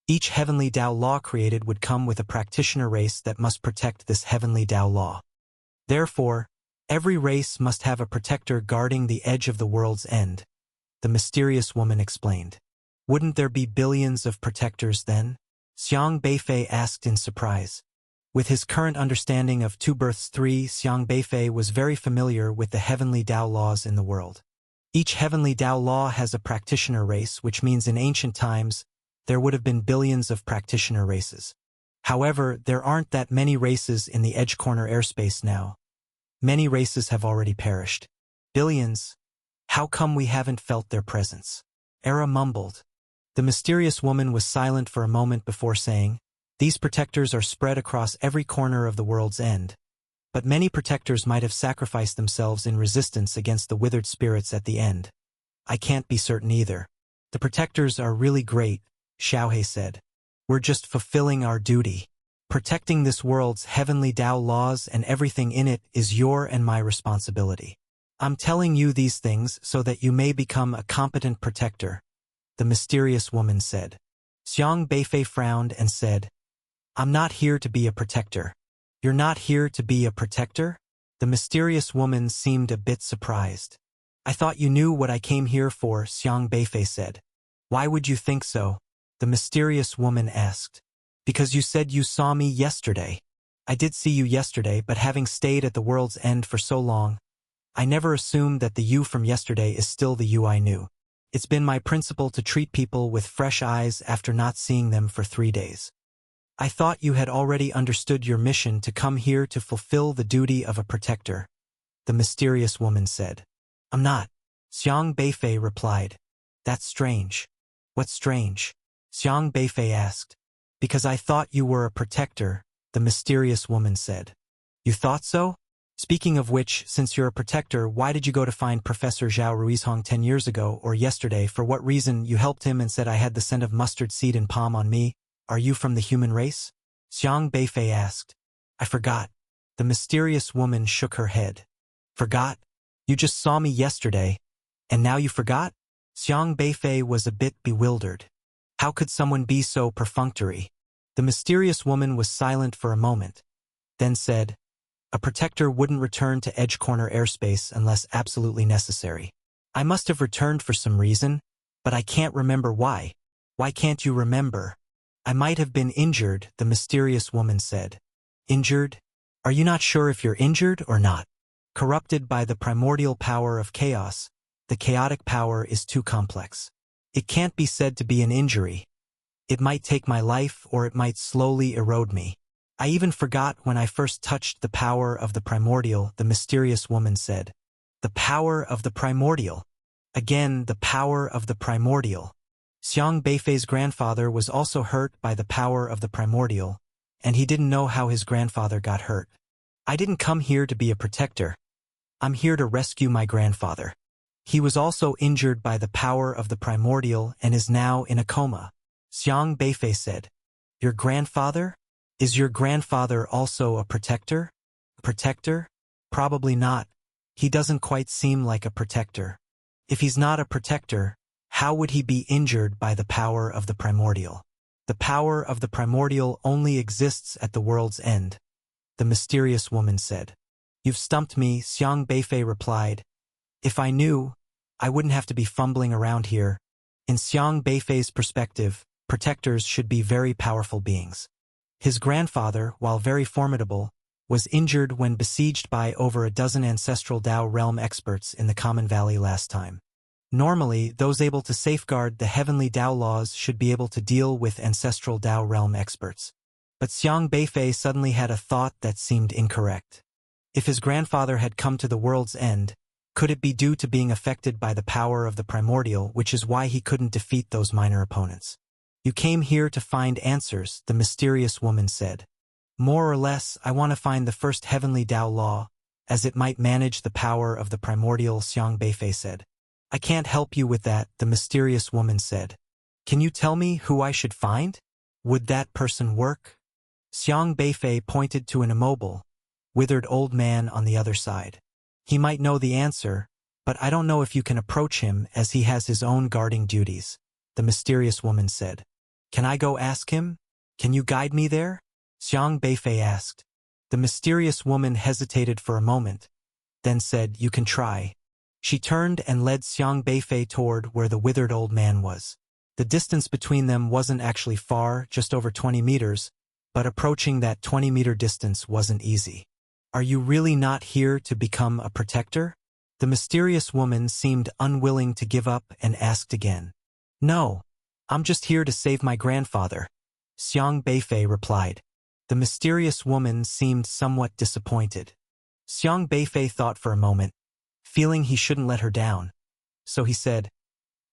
each heavenly Tao law created would come with a practitioner race that must protect this heavenly Tao law. Therefore, every race must have a protector guarding the edge of the world's end, the mysterious woman explained. Wouldn't there be billions of protectors then? Xiang Beifei asked in surprise. With his current understanding of Two Births 3, Xiang Beifei was very familiar with the heavenly Tao laws in the world. Each heavenly Tao law has a practitioner race, which means in ancient times, there would have been billions of practitioner races. However, there aren't that many races in the edge corner airspace now. Many races have already perished. Billions? How come we haven't felt their presence? Era mumbled. The mysterious woman was silent for a moment before saying, these protectors are spread across every corner of the world's end. But many protectors might have sacrificed themselves in resistance against the withered spirits at the end. I can't be certain either. The protectors are really great, Xiaohe said. We're just fulfilling our duty. Protecting this world's heavenly Tao laws and everything in it is your and my responsibility. I'm telling you these things so that you may become a competent protector, the mysterious woman said. Xiang Beifei frowned and said, I'm not here to be a protector. You're not here to be a protector? The mysterious woman seemed a bit surprised. I thought you knew what I came here for, Xiang Beifei said. Why would you think so? The mysterious woman asked. Because you said you saw me yesterday. I did see you yesterday, but having stayed at the world's end for so long, I never assumed that the you from yesterday is still the you I knew. It's been my principle to treat people with fresh eyes after not seeing them for 3 days. I thought you had already understood your mission to come here to fulfill the duty of a protector, the mysterious woman said. I'm not. Xiang Beifei replied. That's strange. What's strange? Xiang Beifei asked. Because I thought you were a protector, the mysterious woman said. You thought so? Speaking of which, since you're a protector, why did you go to find Professor Zhao Ruizhong 10 years ago or yesterday? For what reason? You helped him and said I had the scent of mustard seed and palm on me. Are you from the human race? Xiang Beifei asked. I forgot. The mysterious woman shook her head. Forgot? You just saw me yesterday, and now you forgot? Xiang Beifei was a bit bewildered. How could someone be so perfunctory? The mysterious woman was silent for a moment, then said, a protector wouldn't return to Edge Corner airspace unless absolutely necessary. I must have returned for some reason, but I can't remember why. Why can't you remember? I might have been injured, the mysterious woman said. Injured? Are you not sure if you're injured or not? Corrupted by the primordial power of chaos, the chaotic power is too complex. It can't be said to be an injury. It might take my life or it might slowly erode me. I even forgot when I first touched the power of the primordial, the mysterious woman said. The power of the primordial. Again, the power of the primordial. Xiang Beifei's grandfather was also hurt by the power of the primordial, and he didn't know how his grandfather got hurt. I didn't come here to be a protector. I'm here to rescue my grandfather. He was also injured by the power of the primordial and is now in a coma. Xiang Beifei said, Your grandfather? Is your grandfather also a protector? Protector? Probably not. He doesn't quite seem like a protector. If he's not a protector, how would he be injured by the power of the primordial? The power of the primordial only exists at the world's end, the mysterious woman said. You've stumped me, Xiang Beifei replied. If I knew, I wouldn't have to be fumbling around here. In Xiang Beifei's perspective, protectors should be very powerful beings. His grandfather, while very formidable, was injured when besieged by over a dozen ancestral Dao realm experts in the Common Valley last time. Normally, those able to safeguard the heavenly Dao laws should be able to deal with ancestral Dao realm experts. But Xiang Beifei suddenly had a thought that seemed incorrect. If his grandfather had come to the world's end, could it be due to being affected by the power of the primordial, which is why he couldn't defeat those minor opponents? You came here to find answers, the mysterious woman said. More or less, I want to find the first heavenly Dao law, as it might manage the power of the primordial, Xiang Beifei said. I can't help you with that, the mysterious woman said. Can you tell me who I should find? Would that person work? Xiang Beifei pointed to an immobile, withered old man on the other side. He might know the answer, but I don't know if you can approach him as he has his own guarding duties, the mysterious woman said. Can I go ask him? Can you guide me there? Xiang Beifei asked. The mysterious woman hesitated for a moment, then said, You can try. She turned and led Xiang Beifei toward where the withered old man was. The distance between them wasn't actually far, just over 20 meters, but approaching that 20-meter distance wasn't easy. Are you really not here to become a protector? The mysterious woman seemed unwilling to give up and asked again. No, I'm just here to save my grandfather, Xiang Beifei replied. The mysterious woman seemed somewhat disappointed. Xiang Beifei thought for a moment, feeling he shouldn't let her down. So he said,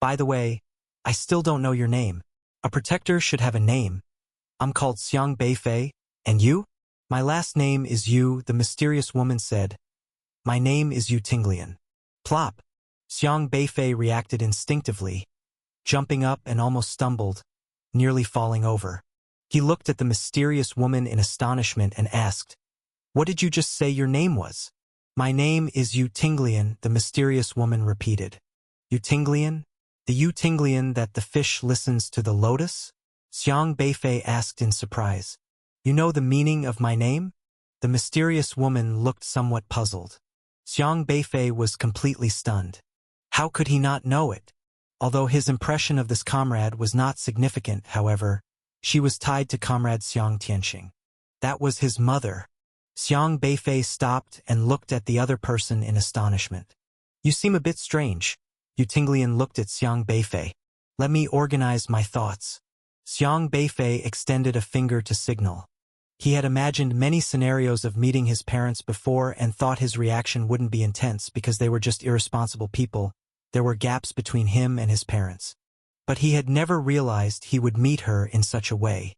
By the way, I still don't know your name. A protector should have a name. I'm called Xiang Beifei, and you? My last name is Yu, the mysterious woman said. My name is Yu Tinglian. Plop. Xiang Beifei reacted instinctively, jumping up and almost stumbled, nearly falling over. He looked at the mysterious woman in astonishment and asked, What did you just say your name was? My name is Yu Tinglian, the mysterious woman repeated. Yu Tinglian? The Yu Tinglian that the fish listens to the lotus? Xiang Beifei asked in surprise. You know the meaning of my name? The mysterious woman looked somewhat puzzled. Xiang Beifei was completely stunned. How could he not know it? Although his impression of this comrade was not significant, however, she was tied to Comrade Xiang Tianxing. That was his mother. Xiang Beifei stopped and looked at the other person in astonishment. You seem a bit strange. Yu Tinglian looked at Xiang Beifei. Let me organize my thoughts. Xiang Beifei extended a finger to signal. He had imagined many scenarios of meeting his parents before and thought his reaction wouldn't be intense because they were just irresponsible people. There were gaps between him and his parents. But he had never realized he would meet her in such a way.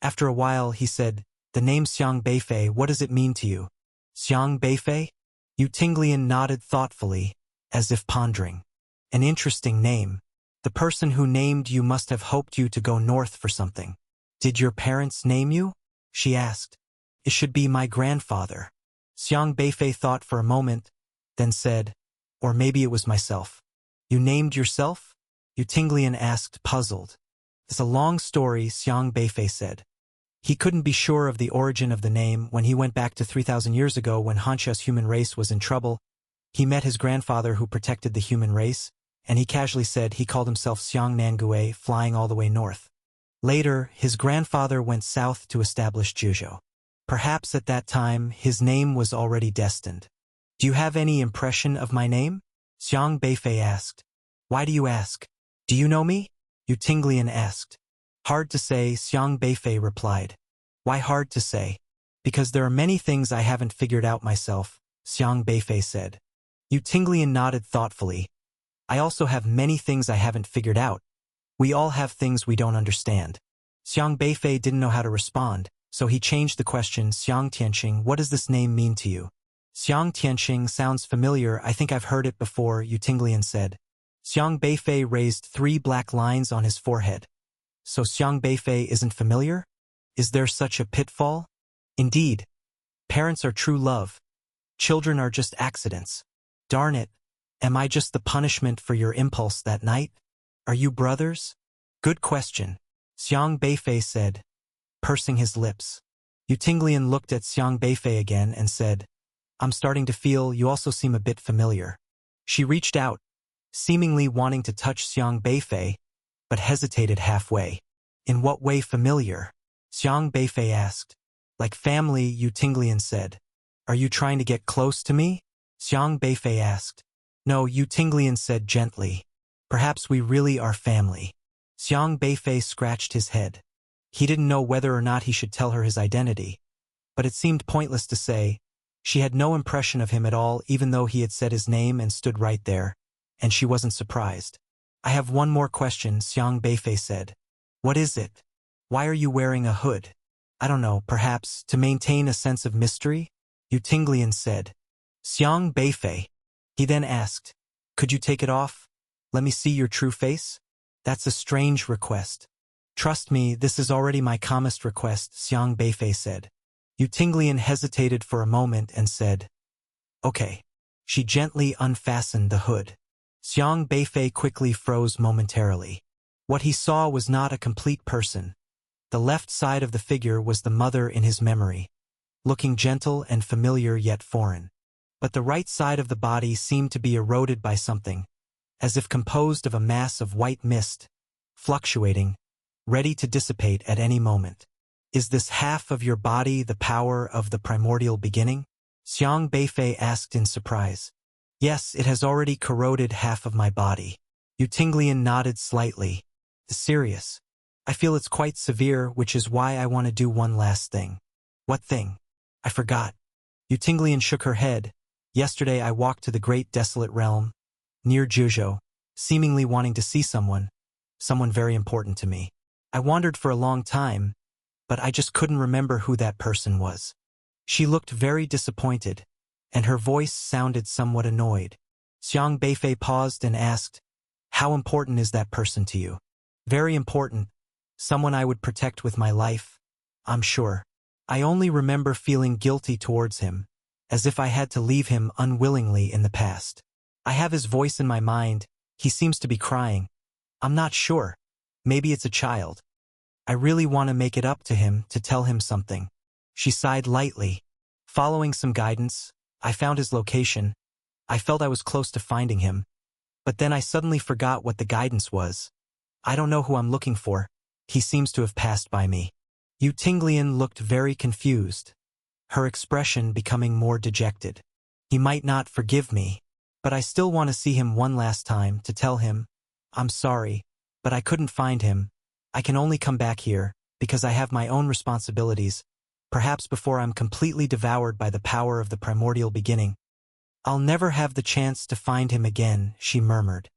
After a while, he said, The name Xiang Beifei, what does it mean to you? Xiang Beifei? Yu Tinglian nodded thoughtfully, as if pondering. An interesting name. The person who named you must have hoped you to go north for something. Did your parents name you? She asked. It should be my grandfather. Xiang Beifei thought for a moment, then said, Or maybe it was myself. You named yourself? Yu Tinglian asked, puzzled. It's a long story, Xiang Beifei said. He couldn't be sure of the origin of the name. When he went back to 3,000 years ago when Hanxia's human race was in trouble. He met his grandfather who protected the human race, and he casually said he called himself Xiang Nangui, flying all the way north. Later, his grandfather went south to establish Juzhou. Perhaps at that time, his name was already destined. Do you have any impression of my name? Xiang Beifei asked. Why do you ask? Do you know me? Yu Tinglian asked. Hard to say, Xiang Beifei replied. Why hard to say? Because there are many things I haven't figured out myself, Xiang Beifei said. Yu Tinglian nodded thoughtfully. I also have many things I haven't figured out. We all have things we don't understand. Xiang Beifei didn't know how to respond, so he changed the question. Xiang Tianxing, what does this name mean to you? Xiang Tianxing sounds familiar, I think I've heard it before, Yu Tinglian said. Xiang Beifei raised 3 black lines on his forehead. So Xiang Beifei isn't familiar? Is there such a pitfall? Indeed. Parents are true love. Children are just accidents. Darn it. Am I just the punishment for your impulse that night? Are you brothers? Good question, Xiang Beifei said, pursing his lips. Yu Tinglian looked at Xiang Beifei again and said, I'm starting to feel you also seem a bit familiar. She reached out, seemingly wanting to touch Xiang Beifei, but hesitated halfway. In what way familiar? Xiang Beifei asked. Like family, Yu Tinglian said. Are you trying to get close to me? Xiang Beifei asked. No, Yu Tinglian said gently. Perhaps we really are family. Xiang Beifei scratched his head. He didn't know whether or not he should tell her his identity. But it seemed pointless to say. She had no impression of him at all, even though he had said his name and stood right there. And she wasn't surprised. I have one more question, Xiang Beifei said. What is it? Why are you wearing a hood? I don't know, perhaps to maintain a sense of mystery? Yu Tinglian said. Xiang Beifei. He then asked, Could you take it off? Let me see your true face? That's a strange request. Trust me, this is already my calmest request, Xiang Beifei said. Yu Tinglian hesitated for a moment and said, Okay. She gently unfastened the hood. Xiang Beifei quickly froze momentarily. What he saw was not a complete person. The left side of the figure was the mother in his memory, looking gentle and familiar yet foreign. But the right side of the body seemed to be eroded by something, as if composed of a mass of white mist, fluctuating, ready to dissipate at any moment. Is this half of your body the power of the primordial beginning? Xiang Beifei asked in surprise. Yes, it has already corroded half of my body. Yu Tinglian nodded slightly. Serious. I feel it's quite severe, which is why I want to do one last thing. What thing? I forgot. Yu Tinglian shook her head. Yesterday I walked to the great desolate realm, near Juzhou, seemingly wanting to see someone very important to me. I wandered for a long time, but I just couldn't remember who that person was. She looked very disappointed, and her voice sounded somewhat annoyed. Xiang Beifei paused and asked, How important is that person to you? Very important. Someone I would protect with my life, I'm sure. I only remember feeling guilty towards him, as if I had to leave him unwillingly in the past. I have his voice in my mind. He seems to be crying. I'm not sure. Maybe it's a child. I really want to make it up to him, to tell him something. She sighed lightly. Following some guidance, I found his location. I felt I was close to finding him. But then I suddenly forgot what the guidance was. I don't know who I'm looking for. He seems to have passed by me. Yu Tinglian looked very confused, her expression becoming more dejected. He might not forgive me, but I still want to see him one last time to tell him, I'm sorry, but I couldn't find him. I can only come back here, because I have my own responsibilities, perhaps before I'm completely devoured by the power of the primordial beginning. I'll never have the chance to find him again, she murmured.